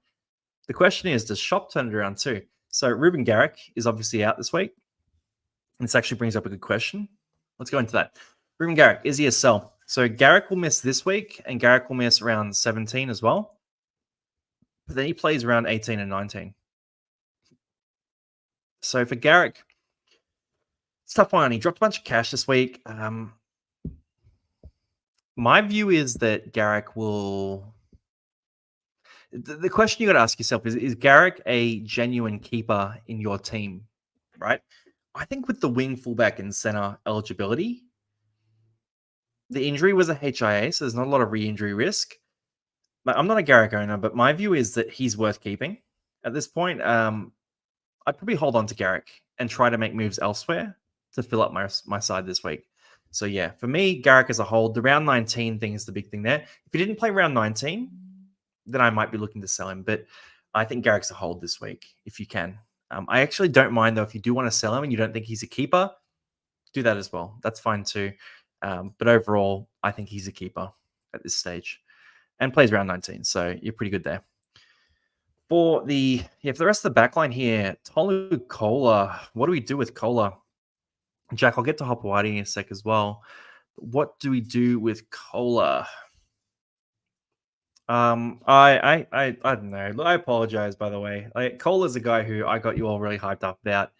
The question is, does Shop turn it around too? So Ruben Garrick is obviously out this week. And this actually brings up a good question. Let's go into that. Ruben Garrick, is he a sell? So Garrick will miss this week, and Garrick will miss around 17 as well. But then he plays around 18 and 19. So for Garrick, it's a tough one. He dropped a bunch of cash this week. My view is that Garrick will... The question you got to ask yourself is Garrick a genuine keeper in your team, right? I think with the wing, fullback, and center eligibility, the injury was a HIA, so there's not a lot of re-injury risk. But I'm not a Garrick owner, but my view is that he's worth keeping. At this point, I'd probably hold on to Garrick and try to make moves elsewhere to fill up my side this week. So yeah, for me, Garrick as a hold, the round 19 thing is the big thing there. If he didn't play round 19, then I might be looking to sell him. But I think Garrick's a hold this week, if you can. I actually don't mind, though, if you do want to sell him and you don't think he's a keeper, do that as well. That's fine too. But overall, I think he's a keeper at this stage and plays round 19. So you're pretty good there. For the rest of the backline here, Tolu Kohler. What do we do with Kohler? Jack, I'll get to Hopewadi in a sec as well. What do we do with Kohler? I don't know. I apologize, by the way. Kohler's a guy who I got you all really hyped up about.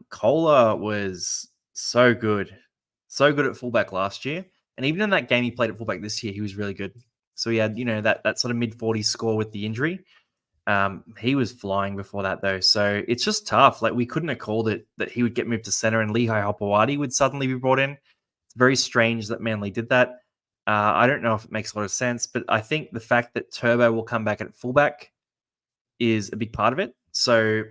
Kohler was so good at fullback last year, and even in that game he played at fullback this year, he was really good. So he had, that sort of mid-40s score with the injury. He was flying before that though, so it's just tough. Like we couldn't have called it that he would get moved to center and Lehigh Hopewadi would suddenly be brought in. It's very strange that Manly did that. I don't know if it makes a lot of sense, but I think the fact that Turbo will come back at fullback is a big part of it. So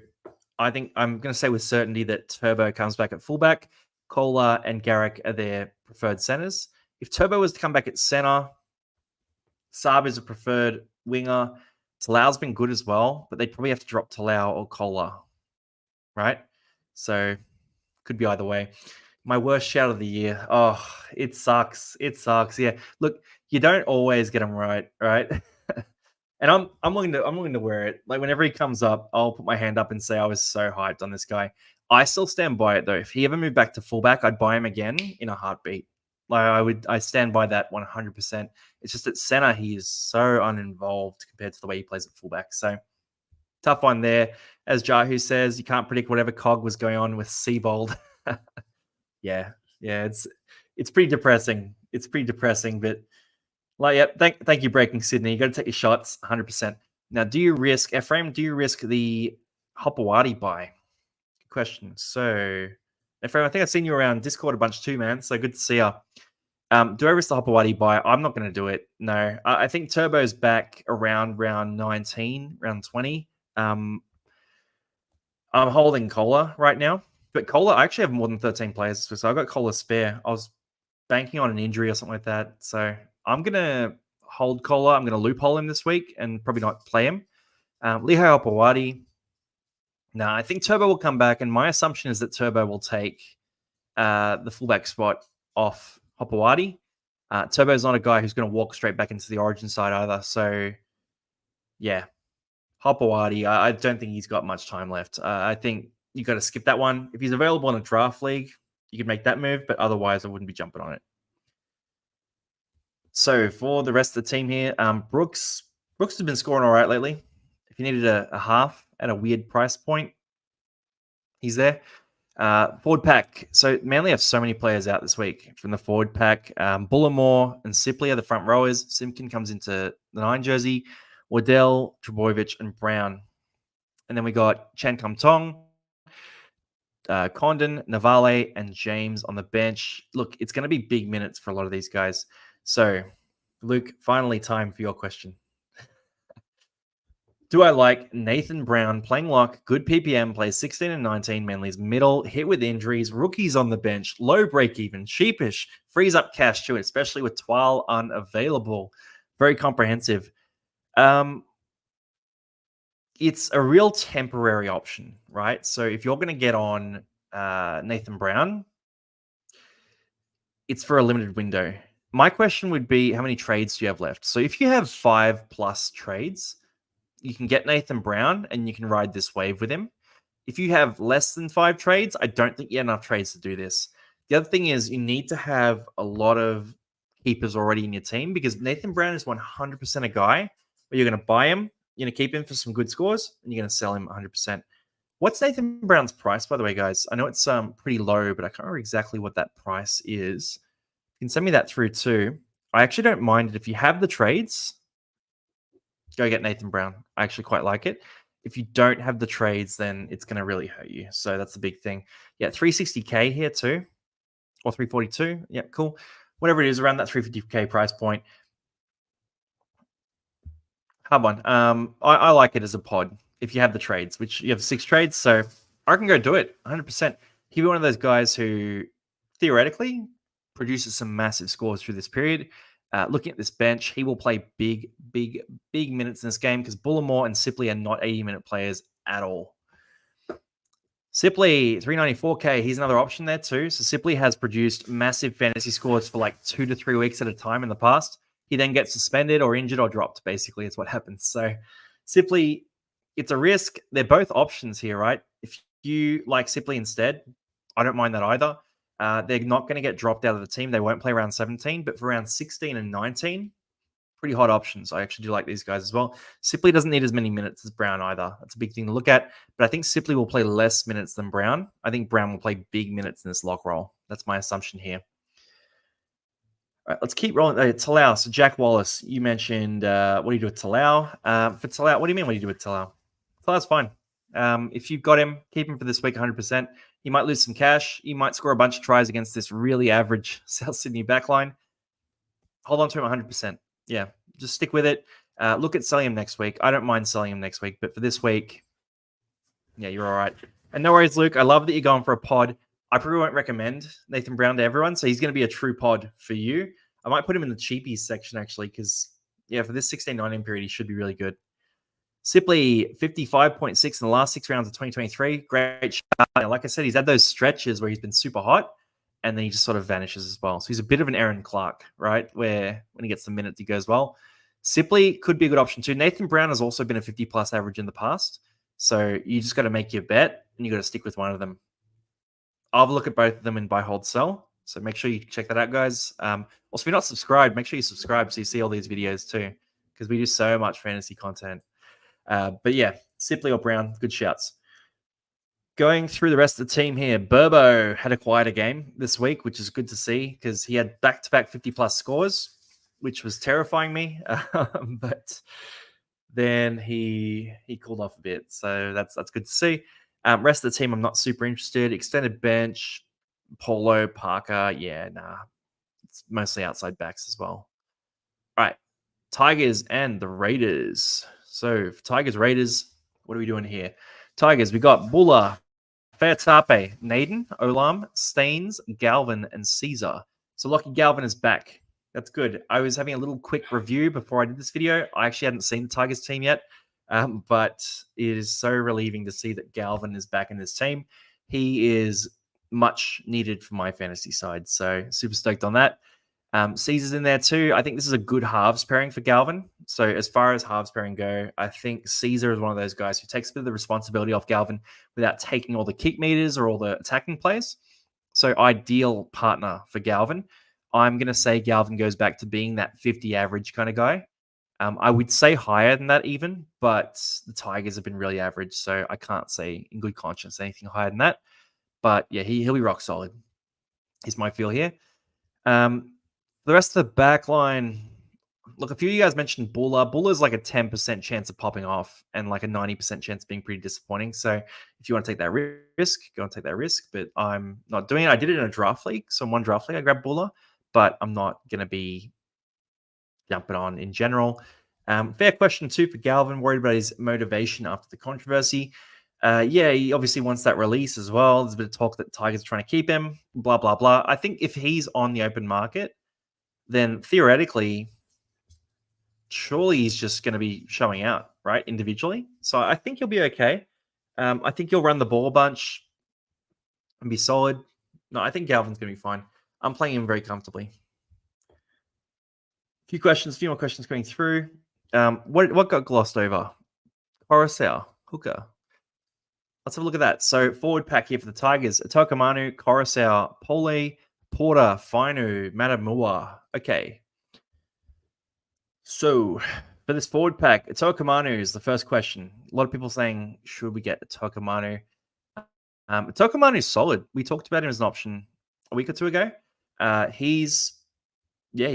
I think I'm going to say with certainty that Turbo comes back at fullback. Kohler and Garrick are their preferred centers. If Turbo was to come back at center, Saab is a preferred winger. Talau's been good as well, but they'd probably have to drop Talau or Kohler, right? So could be either way. My worst shout of the year. Oh, it sucks. It sucks. Yeah. Look, you don't always get them right? And I'm willing to wear it. Like whenever he comes up, I'll put my hand up and say I was so hyped on this guy. I still stand by it though. If he ever moved back to fullback, I'd buy him again in a heartbeat. Like I stand by that 100%. It's just at center he is so uninvolved compared to the way he plays at fullback. So tough one there. As Jahu says, you can't predict whatever cog was going on with Seabold. Yeah, it's pretty depressing. It's pretty depressing, but thank you, Breaking Sydney. You got to take your shots, 100%. Now, do you risk Ephraim? Do you risk the Hopewadi buy? Good question. So, Ephraim, I think I've seen you around Discord a bunch too, man. So good to see you. Do I risk the Hopewadi buy? I'm not going to do it. No, I think Turbo's back around round 19, round 20. I'm holding Kohler right now. But Kohler, I actually have more than 13 players, so I got Kohler spare. I was banking on an injury or something like that. So I'm going to hold Kohler. I'm going to loophole him this week and probably not play him. Lehigh Opawadi. No, I think Turbo will come back, and my assumption is that Turbo will take the fullback spot off Hopewadi. Turbo's not a guy who's going to walk straight back into the origin side either. So Yeah, Hopewadi, I don't think he's got much time left. I think you got to skip that one. If he's available in a draft league, you could make that move, but otherwise, I wouldn't be jumping on it. So for the rest of the team here, Brooks has been scoring all right lately. If you needed a half at a weird price point, he's there. Forward pack. So Manly have so many players out this week from the forward pack. Bullimore and Sipley are the front rowers. Simpkin comes into the 9 jersey. Waddell, Trebojevic, and Brown. And then we got Chan Kum Tong, Condon, Navale, and James on the bench. Look, it's going to be big minutes for a lot of these guys. So, Luke, finally time for your question. Do I like Nathan Brown playing lock, good PPM, plays 16 and 19, Manly's middle, hit with injuries, rookies on the bench, low break even, sheepish, frees up cash too, especially with Twile unavailable. Very comprehensive. It's a real temporary option, right? So if you're going to get on Nathan Brown, it's for a limited window. My question would be, how many trades do you have left? So if you have 5+ trades, you can get Nathan Brown and you can ride this wave with him. If you have less than 5 trades, I don't think you have enough trades to do this. The other thing is you need to have a lot of keepers already in your team, because Nathan Brown is 100% a guy where you're going to buy him, you're going to keep him for some good scores, and you're going to sell him 100%. What's Nathan Brown's price, by the way, guys? I know it's pretty low, but I can't remember exactly what that price is. You can send me that through too. I actually don't mind it. If you have the trades, go get Nathan Brown. I actually quite like it. If you don't have the trades, then it's going to really hurt you. So that's the big thing. Yeah, 360K here too, or 342. Yeah, cool. Whatever it is, around that 350K price point. Hard one. I like it as a pod if you have the trades, which you have 6 trades. So I can go do it 100%. He'll be one of those guys who theoretically produces some massive scores through this period. Looking at this bench, he will play big minutes in this game because Bullimore and Sipley are not 80-minute players at all. Sipley, 394K, he's another option there too. So Sipley has produced massive fantasy scores for like 2 to 3 weeks at a time in the past. He then gets suspended or injured or dropped, basically, is what happens. So Sipley, it's a risk. They're both options here, right? If you like Sipley instead, I don't mind that either. They're not going to get dropped out of the team. They won't play round 17, but for round 16 and 19, pretty hot options. I actually do like these guys as well. Sipley doesn't need as many minutes as Brown either. That's a big thing to look at. But I think Sipley will play less minutes than Brown. I think Brown will play big minutes in this lock roll. That's my assumption here. All right, let's keep rolling. Talau. So Jack Wallace, you mentioned what do you do with Talau? For Talau, what do you mean what do you do with Talau? Talau's fine. If you've got him, keep him for this week 100%. He might lose some cash. He might score a bunch of tries against this really average South Sydney backline. Hold on to him 100%. Yeah, just stick with it. Look at selling him next week. I don't mind selling him next week, but for this week, yeah, you're all right. And no worries, Luke. I love that you're going for a pod. I probably won't recommend Nathan Brown to everyone, so he's going to be a true pod for you. I might put him in the cheapies section, actually, because, yeah, for this 16-19 period, he should be really good. Sipley, 55.6 in the last 6 rounds of 2023. Great shot. Like I said, he's had those stretches where he's been super hot, and then he just sort of vanishes as well. So he's a bit of an Aaron Clark, right? Where when he gets the minutes, he goes well. Sipley could be a good option too. Nathan Brown has also been a 50+ average in the past. So you just got to make your bet, and you got to stick with one of them. I'll have a look at both of them in buy, hold, sell. So make sure you check that out, guys. Also, if you're not subscribed, make sure you subscribe so you see all these videos too, because we do so much fantasy content. But yeah, Sipley or Brown, good shouts. Going through the rest of the team here, Burbo had a quieter game this week, which is good to see because he had back-to-back 50+ scores, which was terrifying me. But then he cooled off a bit, so that's good to see. Rest of the team, I'm not super interested. Extended bench, Polo, Parker, yeah, nah. It's mostly outside backs as well. All right, Tigers and the Raiders. So for Tigers, Raiders, what are we doing here? Tigers, we got Bulla, Fairtape, Naden, Olam, Staines, Galvin, and Caesar. So Lockie Galvin is back. That's good. I was having a little quick review before I did this video. I actually hadn't seen the Tigers team yet, but it is so relieving to see that Galvin is back in this team. He is much needed for my fantasy side, so super stoked on that. Caesar's in there too. I think this is a good halves pairing for Galvin. So as far as halves pairing go, I think Caesar is one of those guys who takes a bit of the responsibility off Galvin without taking all the kick meters or all the attacking plays. So ideal partner for Galvin. I'm going to say Galvin goes back to being that 50 average kind of guy. I would say higher than that even, but the Tigers have been really average. So I can't say in good conscience anything higher than that. But yeah, he'll be rock solid. Is my feel here. The rest of the back line, look, a few of you guys mentioned Buller. Buller's like a 10% chance of popping off and like a 90% chance of being pretty disappointing. So if you want to take that risk, go and take that risk. But I'm not doing it. I did it in a draft league. So in one draft league, I grabbed Buller, but I'm not going to be jumping on in general. Fair question too for Galvin. Worried about his motivation after the controversy. Yeah, he obviously wants that release as well. There's a bit of talk that Tigers are trying to keep him, blah, blah, blah. I think if he's on the open market, then theoretically, surely he's just going to be showing out, right, individually. So I think he'll be okay. I think he'll run the ball a bunch and be solid. No, I think Galvin's going to be fine. I'm playing him very comfortably. A few more questions going through. What got glossed over? Coruscant, hooker. Let's have a look at that. So forward pack here for the Tigers. Tokamanu, Coruscant, Pole, Porter, Fainu, Matamua. Okay. So for this forward pack, Tokamanu is the first question. A lot of people saying, should we get Tokamanu? Tokamanu is solid. We talked about him as an option a week or two ago. He's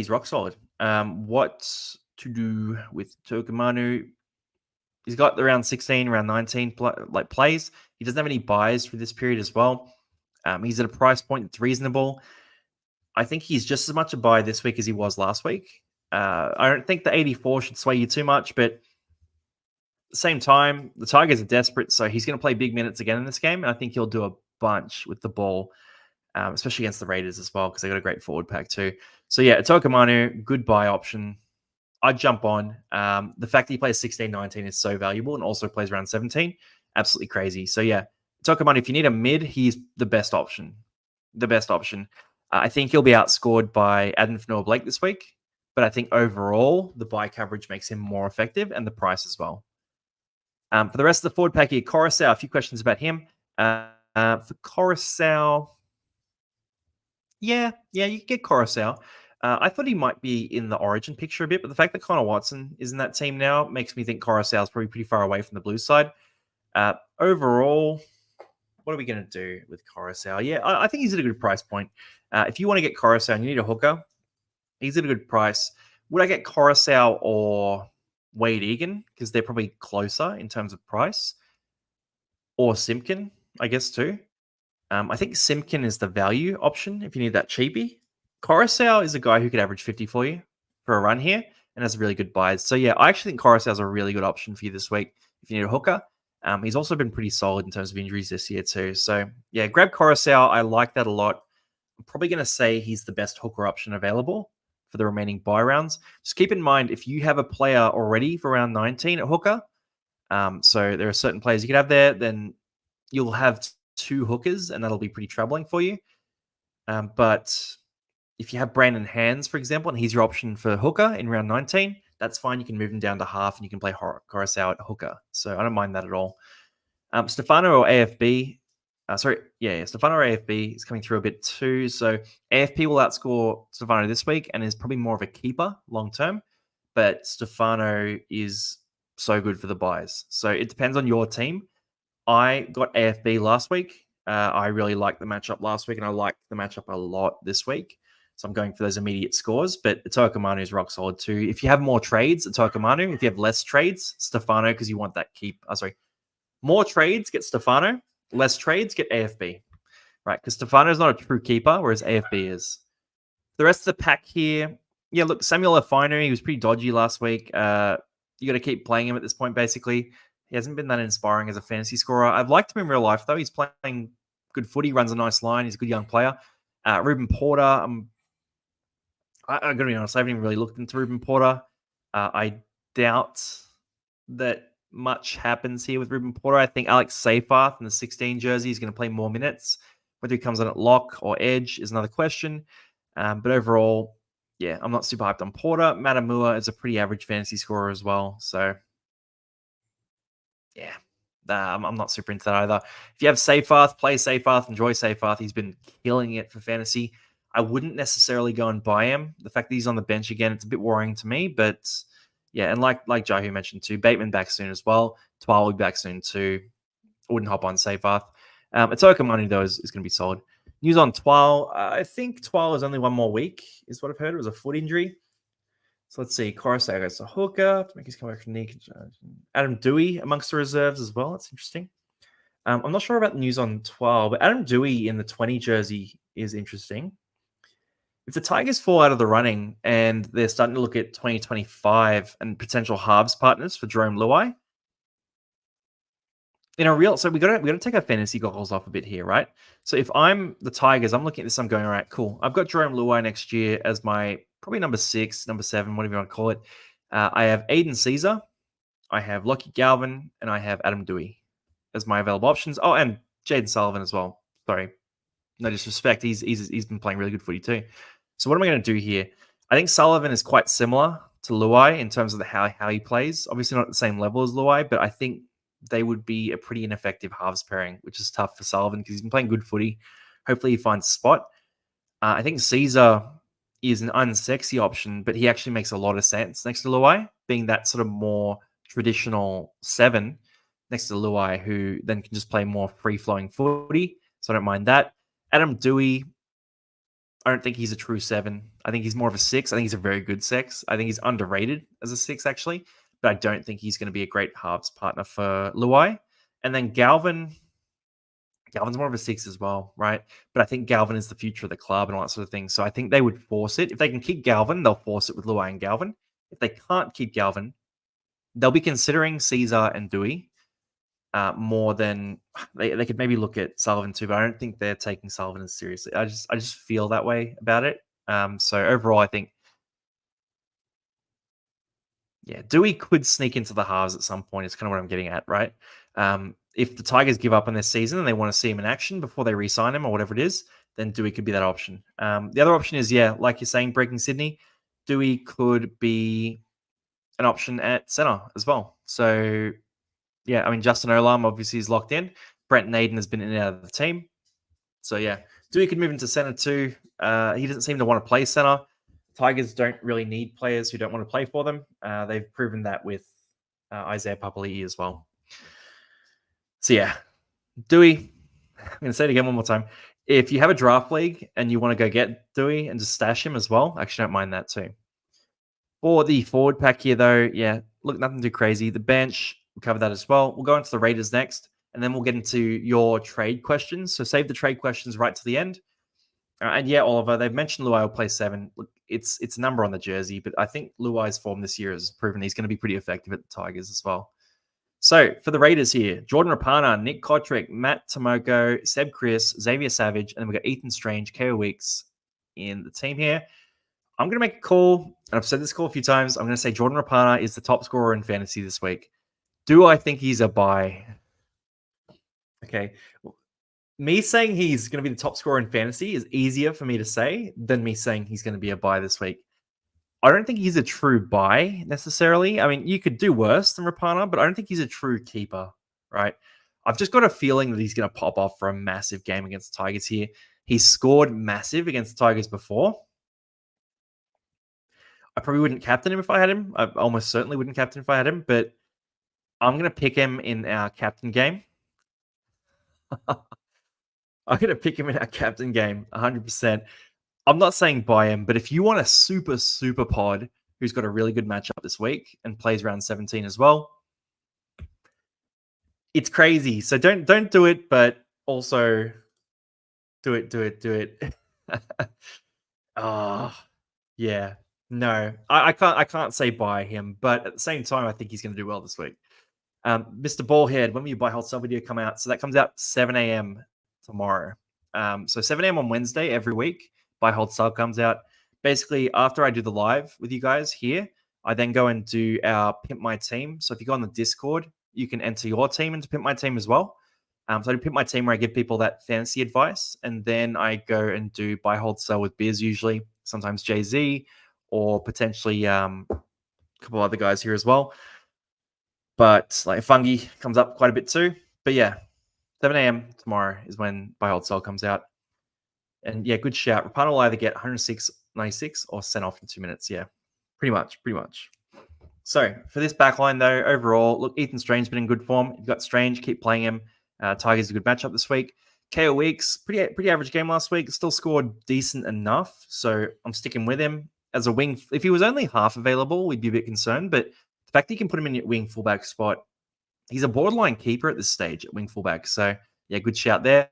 rock solid. What to do with Tokamanu? He's got around 16, around 19 plays. He doesn't have any buys for this period as well. He's at a price point that's reasonable. I think he's just as much a buy this week as he was last week. I don't think the 84 should sway you too much, but at the same time, the Tigers are desperate, so he's going to play big minutes again in this game, and I think he'll do a bunch with the ball, especially against the Raiders as well, because they got a great forward pack too. So yeah, Tokamanu, good buy option. I'd jump on. The fact that he plays 16, 19 is so valuable and also plays around 17. Absolutely crazy. So yeah, Tokamanu, if you need a mid, he's the best option. I think he'll be outscored by Adam Fanua-Blake this week, but I think overall, the buy coverage makes him more effective and the price as well. For the rest of the forward pack here, Coruscant, a few questions about him. For Coruscant, yeah, you can get Coruscant. I thought he might be in the Origin picture a bit, but the fact that Connor Watson is in that team now makes me think Coruscant is probably pretty far away from the Blues side. Overall, what are we going to do with Coruscant? Yeah, I think he's at a good price point. If you want to get Coruscant, you need a hooker. He's at a good price. Would I get Coruscant or Wade Egan? Because they're probably closer in terms of price. Or Simpkin, I guess, too. I think Simpkin is the value option if you need that cheapie. Coruscant is a guy who could average 50 for you for a run here and has really good buys. So yeah, I actually think Coruscant is a really good option for you this week if you need a hooker. He's also been pretty solid in terms of injuries this year too. So yeah, grab Coruscant. I like that a lot. I'm probably going to say he's the best hooker option available for the remaining buy rounds. Just keep in mind, if you have a player already for round 19 at hooker, so there are certain players you could have there, then you'll have two hookers and that'll be pretty troubling for you. But if you have Brandon Hands, for example, and he's your option for hooker in round 19, that's fine. You can move him down to half and you can play Coruscant at hooker. So I don't mind that at all. Stefano or AFB. Stefano or AFB is coming through a bit too. So AFB will outscore Stefano this week and is probably more of a keeper long term. But Stefano is so good for the buys. So it depends on your team. I got AFB last week. I really liked the matchup last week and I liked the matchup a lot this week. So I'm going for those immediate scores, but Tokamanu is rock solid too. If you have more trades, Tokamanu. If you have less trades, Stefano, because you want that more trades, get Stefano. Less trades, get AFB. Right, because Stefano is not a true keeper, whereas AFB is. The rest of the pack here, yeah, look, Samuel Afinu, he was pretty dodgy last week. You got to keep playing him at this point, basically. He hasn't been that inspiring as a fantasy scorer. I've liked him in real life, though. He's playing good footy, runs a nice line. He's a good young player. Ruben Porter, I'm going to be honest, I haven't even really looked into Ruben Porter. I doubt that much happens here with Ruben Porter. I think Alex Seyfarth in the 16 jersey is going to play more minutes. Whether he comes on at lock or edge is another question. But overall, yeah, I'm not super hyped on Porter. Matamua is a pretty average fantasy scorer as well. So, yeah, I'm not super into that either. If you have Seyfarth, play Seyfarth, enjoy Seyfarth. He's been killing it for fantasy. I wouldn't necessarily go and buy him. The fact that he's on the bench again, it's a bit worrying to me. But yeah, and like Jahu mentioned too, Bateman back soon as well. Twal will be back soon too. I wouldn't hop on Seyfarth. Atoka Money though is going to be solid. News on Twal. I think Twal is only one more week, is what I've heard. It was a foot injury. So let's see. Coruscant goes to hooker to make his comeback from Nick. Adam Dewey amongst the reserves as well. That's interesting. I'm not sure about the news on 12, but Adam Dewey in the 20 jersey is interesting. If the Tigers fall out of the running and they're starting to look at 2025 and potential halves partners for Jerome Luai, in a real, so we got to take our fantasy goggles off a bit here, right? So if I'm the Tigers, I'm looking at this, I'm going, all right, cool. I've got Jerome Luai next year as my probably number 6, number 7, whatever you want to call it. I have Aiden Caesar, I have Lockie Galvin, and I have Adam Dewey as my available options. Oh, and Jaden Sullivan as well. Sorry, no disrespect. He's been playing really good footy too. So what am I going to do here? I think Sullivan is quite similar to Luai in terms of how he plays. Obviously not at the same level as Luai, but I think they would be a pretty ineffective halves pairing, which is tough for Sullivan because he's been playing good footy. Hopefully he finds a spot. I think Caesar is an unsexy option, but he actually makes a lot of sense next to Luai, being that sort of more traditional 7 next to Luai, who then can just play more free-flowing footy. So I don't mind that. Adam Dewey, I don't think he's a true 7. I think he's more of a 6. I think he's a very good 6. I think he's underrated as a 6, actually. But I don't think he's going to be a great halves partner for Luai. And then Galvin's more of a 6 as well, right? But I think Galvin is the future of the club and all that sort of thing. So I think they would force it. If they can keep Galvin, they'll force it with Luai and Galvin. If they can't keep Galvin, they'll be considering Caesar and Dewey more than they could maybe look at Sullivan too. But I don't think they're taking Sullivan as seriously. I just feel that way about it. So overall, I think, yeah, Dewey could sneak into the halves at some point. It's kind of what I'm getting at, right? If the Tigers give up on this season and they want to see him in action before they re-sign him or whatever it is, then Dewey could be that option. The other option is, yeah, like you're saying, breaking Sydney, Dewey could be an option at centre as well. So, yeah, I mean, Justin Olam obviously is locked in. Brent Naden has been in and out of the team. So, yeah, Dewey could move into centre too. He doesn't seem to want to play centre. Tigers don't really need players who don't want to play for them. They've proven that with Isaiah Papali'i as well. So, yeah, Dewey, I'm going to say it again one more time. If you have a draft league and you want to go get Dewey and just stash him as well, I actually don't mind that too. For the forward pack here, though, yeah, look, nothing too crazy. The bench, we'll cover that as well. We'll go into the Raiders next, and then we'll get into your trade questions. So save the trade questions right to the end. And yeah, Oliver, they've mentioned Luai will play 7. Look, it's a number on the jersey, but I think Luai's form this year has proven he's going to be pretty effective at the Tigers as well. So for the Raiders here, Jordan Rapana, Nick Kotrick, Matt Tomoko, Seb Chris, Xavier Savage, and then we've got Ethan Strange, KO Weeks in the team here. I'm going to make a call, and I've said this call a few times. I'm going to say Jordan Rapana is the top scorer in fantasy this week. Do I think he's a buy? Okay. Me saying he's going to be the top scorer in fantasy is easier for me to say than me saying he's going to be a buy this week. I don't think he's a true buy necessarily. I mean, you could do worse than Rapana, but I don't think he's a true keeper, right? I've just got a feeling that he's going to pop off for a massive game against the Tigers here. He's scored massive against the Tigers before. I probably wouldn't captain him if I had him. I almost certainly wouldn't captain if I had him, but I'm going to pick him in our captain game. I'm going to pick him in our captain game, 100%. I'm not saying buy him, but if you want a super, super pod who's got a really good matchup this week and plays round 17 as well, it's crazy. So don't do it, but also do it. Oh, yeah. No, I can't say buy him, but at the same time, I think he's going to do well this week. Mr. Ballhead, when will your buy hold sell video come out? So that comes out 7 a.m. tomorrow. So 7 a.m. on Wednesday every week, buy hold sell comes out. Basically, after I do the live with you guys here, I then go and do our Pimp My Team. So if you go on the Discord, you can enter your team into Pimp My Team as well. So I do Pimp My Team where I give people that fantasy advice, and then I go and do buy hold sell with Biz usually, sometimes Jay-Z, or potentially a couple other guys here as well. But like Fungi comes up quite a bit too. But yeah, 7 a.m. tomorrow is when Buy Hold Sell comes out. And yeah, good shout. Rapana will either get 106.96 or sent off in 2 minutes. Yeah, pretty much. So for this backline though, overall, look, Ethan Strange's been in good form. You've got Strange, keep playing him. Tigers a good matchup this week. KO Weeks, pretty average game last week. Still scored decent enough, so I'm sticking with him as a wing. If he was only half available, we'd be a bit concerned. But the fact that you can put him in your wing fullback spot, he's a borderline keeper at this stage at wing fullback. So yeah, good shout there.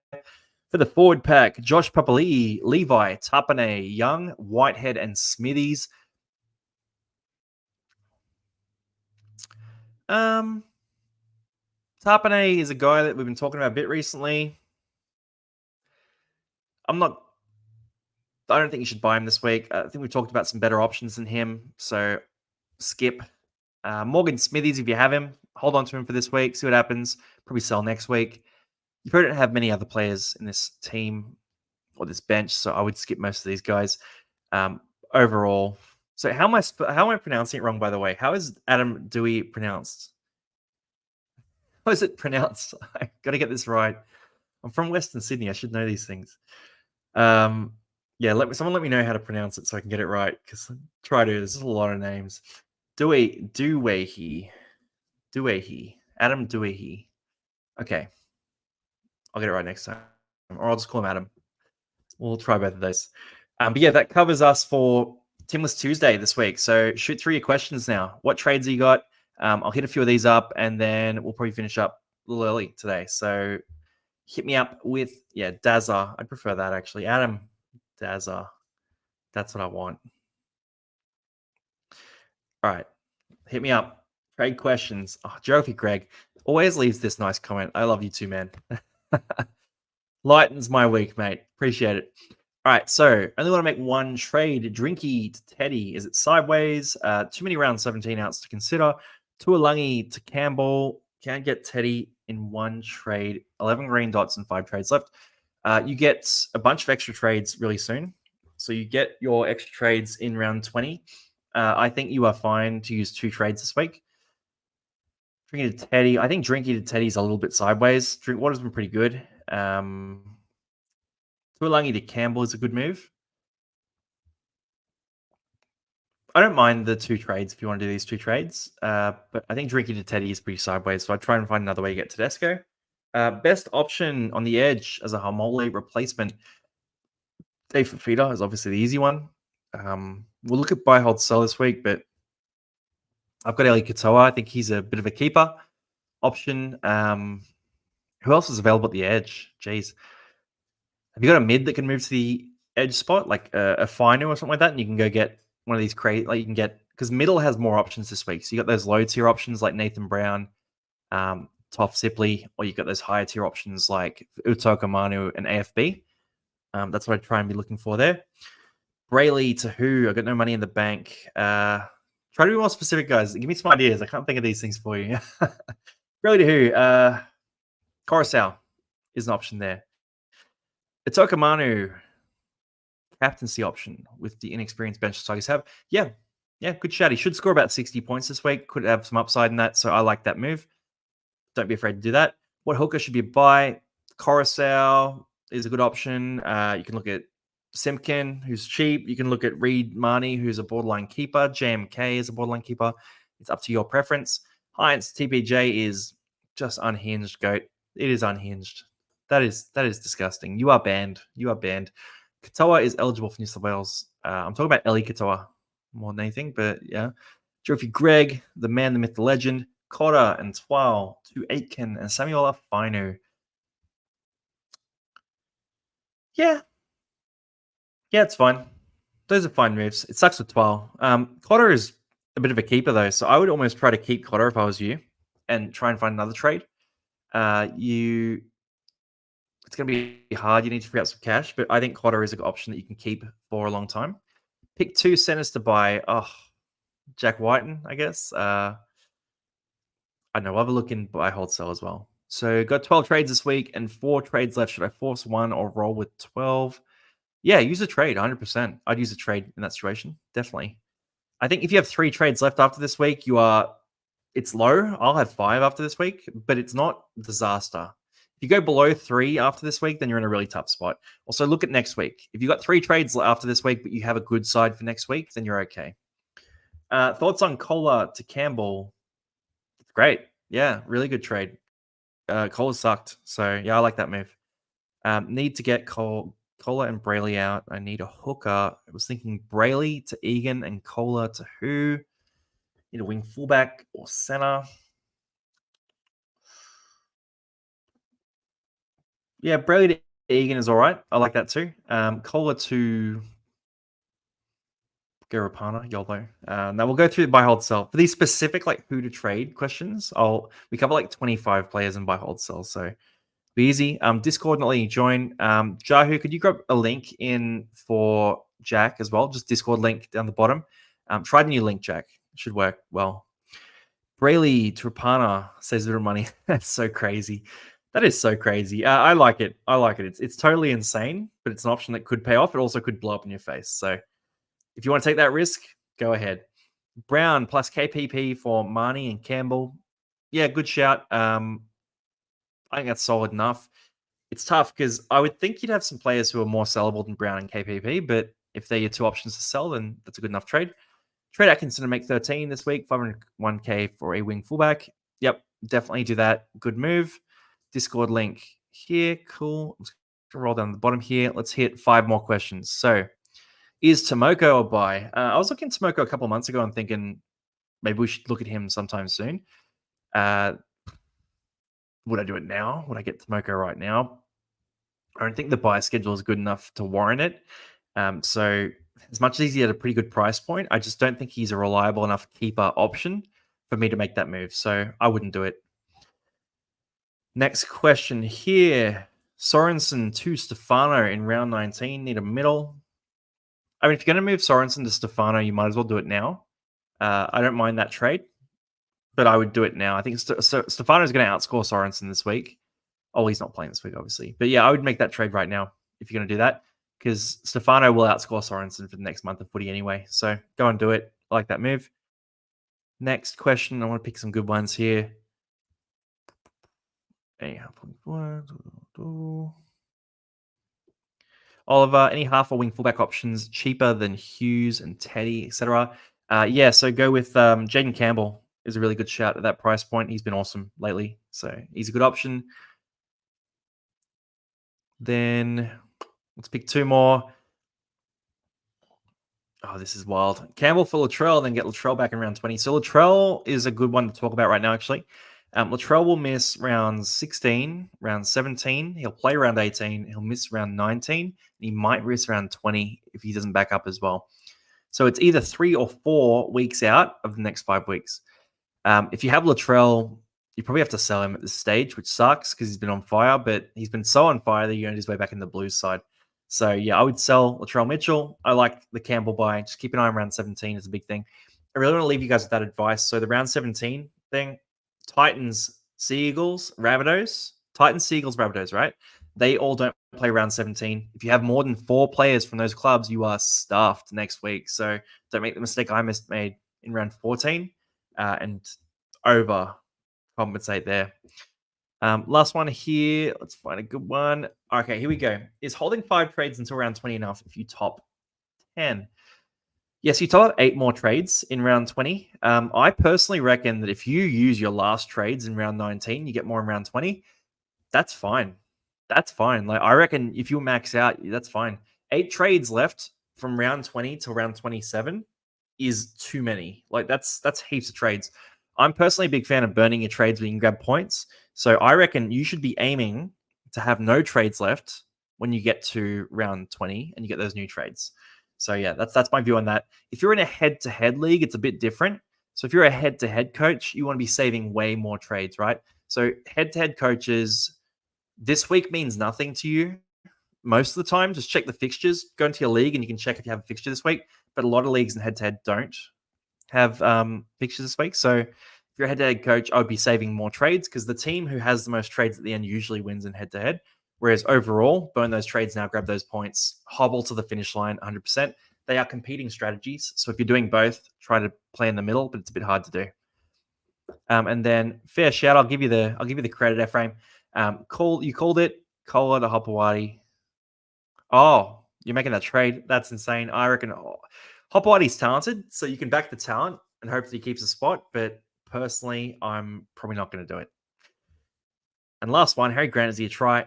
For the forward pack, Josh Papali'i, Levi, Tapane, Young, Whitehead, and Smithies. Tapane is a guy that we've been talking about a bit recently. I don't think you should buy him this week. I think we talked about some better options than him. So skip. Morgan Smithies, if you have him, hold on to him for this week. See what happens. Probably sell next week. You probably don't have many other players in this team or this bench, so I would skip most of these guys. Overall, so how am I pronouncing it wrong? By the way, how is Adam Dewey pronounced? How is it pronounced? I got to get this right. I'm from Western Sydney. I should know these things. Yeah, someone let me know how to pronounce it so I can get it right. Because there's a lot of names. Duehi, Adam Duehi. Okay, I'll get it right next time, or I'll just call him Adam. We'll try both of those. But yeah, that covers us for Teamless Tuesday this week. So shoot through your questions now. What trades have you got? I'll hit a few of these up, and then we'll probably finish up a little early today. So hit me up with, Dazza. I'd prefer that, actually. Adam Dazza. That's what I want. All right. Hit me up. Trade questions. Oh, Jofi Greg always leaves this nice comment. I love you too, man. Lightens my week, mate. Appreciate it. All right, so only want to make one trade. Drinky to Teddy. Is it sideways? Too many round 17 outs to consider. Tuolangi to Campbell. Can't get Teddy in one trade. 11 green dots and 5 trades left. You get a bunch of extra trades really soon. So you get your extra trades in round 20. I think you are fine to use 2 trades this week. Drinky to Teddy. I think Drinky to Teddy is a little bit sideways. Drinkwater's been pretty good. Tuolangi to Campbell is a good move. I don't mind the 2 trades if you want to do these 2 trades, but I think Drinky to Teddy is pretty sideways, so I'd try and find another way to get Tedesco. Best option on the edge as a Harmole replacement. Dave Fafita is obviously the easy one. We'll look at buy, hold, sell this week, but I've got Eli Katoa. I think he's a bit of a keeper option. Who else is available at the edge? Jeez. Have you got a mid that can move to the edge spot, like a Fino or something like that, and you can go get one of these you can get, because middle has more options this week. So you got those low tier options like Nathan Brown, Toph Sipley, or you got those higher tier options like Utoka Manu and AFB. That's what I try and be looking for there. Brayley to who? I got no money in the bank. Try to be more specific, guys. Give me some ideas. I can't think of these things for you. Brayley to who? Coruscant is an option there. Utoka Manu, captaincy option with the inexperienced bench Tigers have. Yeah, good shout. He should score about 60 points this week. Could have some upside in that, so I like that move. Don't be afraid to do that. What hooker should be a buy? Coruscant is a good option. You can look at Simpkin, who's cheap. You can look at Reed Marnie, who's a borderline keeper. JMK is a borderline keeper. It's up to your preference. Heinz TPJ is just unhinged, goat. It is unhinged. That is disgusting. You are banned. Katoa is eligible for New South Wales. I'm talking about Eli Katoa more than anything, but yeah. Jofi Greg, the man, the myth, the legend. Cotter and Twal to Aitken and Samuel Afinu. Yeah, it's fine. Those are fine moves. It sucks with Twal. Cotter is a bit of a keeper though, so I would almost try to keep Cotter if I was you, and try and find another trade. It's going to be hard. You need to free up some cash, but I think Cotter is an option that you can keep for a long time. Pick 2 centers to buy. Jack Whiten, I guess. I don't know. I'll have a look in buy, hold, sell as well. So got 12 trades this week and 4 trades left. Should I force one or roll with 12? Yeah, use a trade, 100%. I'd use a trade in that situation, definitely. I think if you have 3 trades left after this week, it's low. I'll have 5 after this week, but it's not disaster. If you go below 3 after this week, then you're in a really tough spot. Also, look at next week. If you got 3 trades after this week, but you have a good side for next week, then you're okay. Thoughts on Kohler to Campbell? Great. Yeah, really good trade. Kohler sucked. So, yeah, I like that move. Need to get Kohler and Brayley out. I need a hooker. I was thinking Brayley to Egan and Kohler to who? Need a wing fullback or center. Yeah, Brayley to Egan is all right. I like that too. Kohler to Garapana, YOLO. Now we'll go through the buy, hold, sell. For these specific like who to trade questions, we cover like 25 players in buy, hold, sell. So be easy. Discord not letting you join. Jahu, could you grab a link in for Jack as well? Just Discord link down the bottom. Try the new link, Jack. It should work well. Brayley to Rapana saves a bit of money. That's so crazy. That is so crazy. I like it. I like it. It's totally insane, but it's an option that could pay off. It also could blow up in your face. So if you want to take that risk, go ahead. Brown plus KPP for Marnie and Campbell. Yeah, good shout. I think that's solid enough. It's tough because I would think you'd have some players who are more sellable than Brown and KPP, but if they're your 2 options to sell, then that's a good enough trade. Trade Atkinson to make 13 this week, 501k for a wing fullback. Yep, definitely do that. Good move. Discord link here. Cool. I'm just going to roll down the bottom here. Let's hit 5 more questions. So, is Tomoko a buy? I was looking at Tomoko a couple of months ago and thinking maybe we should look at him sometime soon. Would I do it now? Would I get Tomoko right now? I don't think the buy schedule is good enough to warrant it. So as much as he's at a pretty good price point, I just don't think he's a reliable enough keeper option for me to make that move. So I wouldn't do it. Next question here. Sorensen to Stefano in round 19. Need a middle. I mean, if you're going to move Sorensen to Stefano, you might as well do it now. I don't mind that trade, but I would do it now. I think Stefano is going to outscore Sorensen this week. Oh, he's not playing this week, obviously. But yeah, I would make that trade right now if you're going to do that, because Stefano will outscore Sorensen for the next month of footy anyway. So go and do it. I like that move. Next question. I want to pick some good ones here. Oliver, any half or wing fullback options cheaper than Hughes and Teddy, etc.? Yeah, so go with Jaden Campbell is a really good shout at that price point. He's been awesome lately, so he's a good option. Then let's pick 2 more. Oh, this is wild. Campbell for Latrell, then get Latrell back in round 20. So Latrell is a good one to talk about right now, actually. Latrell will miss round 16, round 17. He'll play round 18. He'll miss round 19. And he might miss round 20 if he doesn't back up as well. So it's either 3 or 4 weeks out of the next 5 weeks. If you have Latrell, you probably have to sell him at this stage, which sucks because he's been on fire, but he's been so on fire that he earned his way back in the Blues side. So, yeah, I would sell Latrell Mitchell. I like the Campbell buy. Just keep an eye on round 17 is a big thing. I really want to leave you guys with that advice. So the round 17 thing, Titans, Seagulls, Rabbitohs. Titans, Seagulls, Rabbitohs, right? They all don't play round 17. If you have more than 4 players from those clubs, you are stuffed next week. So don't make the mistake I made in round 14 and overcompensate there. Last one here. Let's find a good one. Okay, here we go. Is holding 5 trades until round 20 enough if you top 10? Yes, you top up 8 more trades in round 20. I personally reckon that if you use your last trades in round 19, you get more in round 20. That's fine. That's fine. Like, I reckon if you max out, that's fine. 8 trades left from round 20 to round 27 is too many. Like, that's heaps of trades. I'm personally a big fan of burning your trades where you can grab points. So I reckon you should be aiming to have no trades left when you get to round 20 and you get those new trades. So yeah, that's my view on that. If you're in a head-to-head league, it's a bit different. So if you're a head-to-head coach, you want to be saving way more trades, right? So head-to-head coaches, this week means nothing to you. Most of the time, just check the fixtures. Go into your league and you can check if you have a fixture this week. But a lot of leagues in head-to-head don't have fixtures this week. So if you're a head-to-head coach, I would be saving more trades because the team who has the most trades at the end usually wins in head-to-head. Whereas overall, burn those trades now, grab those points, hobble to the finish line 100%. they are competing strategies. So if you're doing both, try to play in the middle, but it's a bit hard to do. And then fair shout, I'll give you the credit, Ephraim. You called it. Kola to Hopewadi. Oh, you're making that trade. That's insane. I reckon Hopewadi's talented, so you can back the talent and hopefully he keeps a spot. But personally, I'm probably not going to do it. And last one, Harry Grant, is he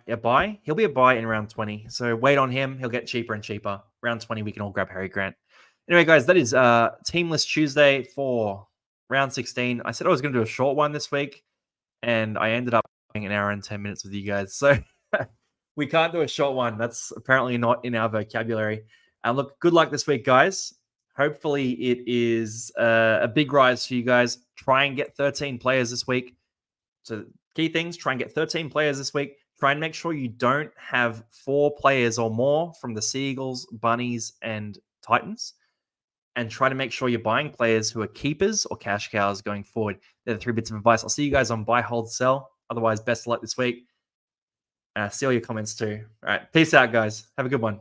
a buy? He'll be a buy in round 20. So wait on him. He'll get cheaper and cheaper. Round 20, we can all grab Harry Grant. Anyway, guys, that is Team List Tuesday for round 16. I said I was going to do a short one this week, and I ended up doing an hour and 10 minutes with you guys. So we can't do a short one. That's apparently not in our vocabulary. Look, good luck this week, guys. Hopefully it is a big rise for you guys. Try and get 13 players this week. So key things, try and get 13 players this week. Try and make sure you don't have 4 players or more from the Seagulls, Bunnies, and Titans. And try to make sure you're buying players who are keepers or cash cows going forward. They're the 3 bits of advice. I'll see you guys on buy, hold, sell. Otherwise, best of luck this week. See all your comments too. All right. Peace out, guys. Have a good one.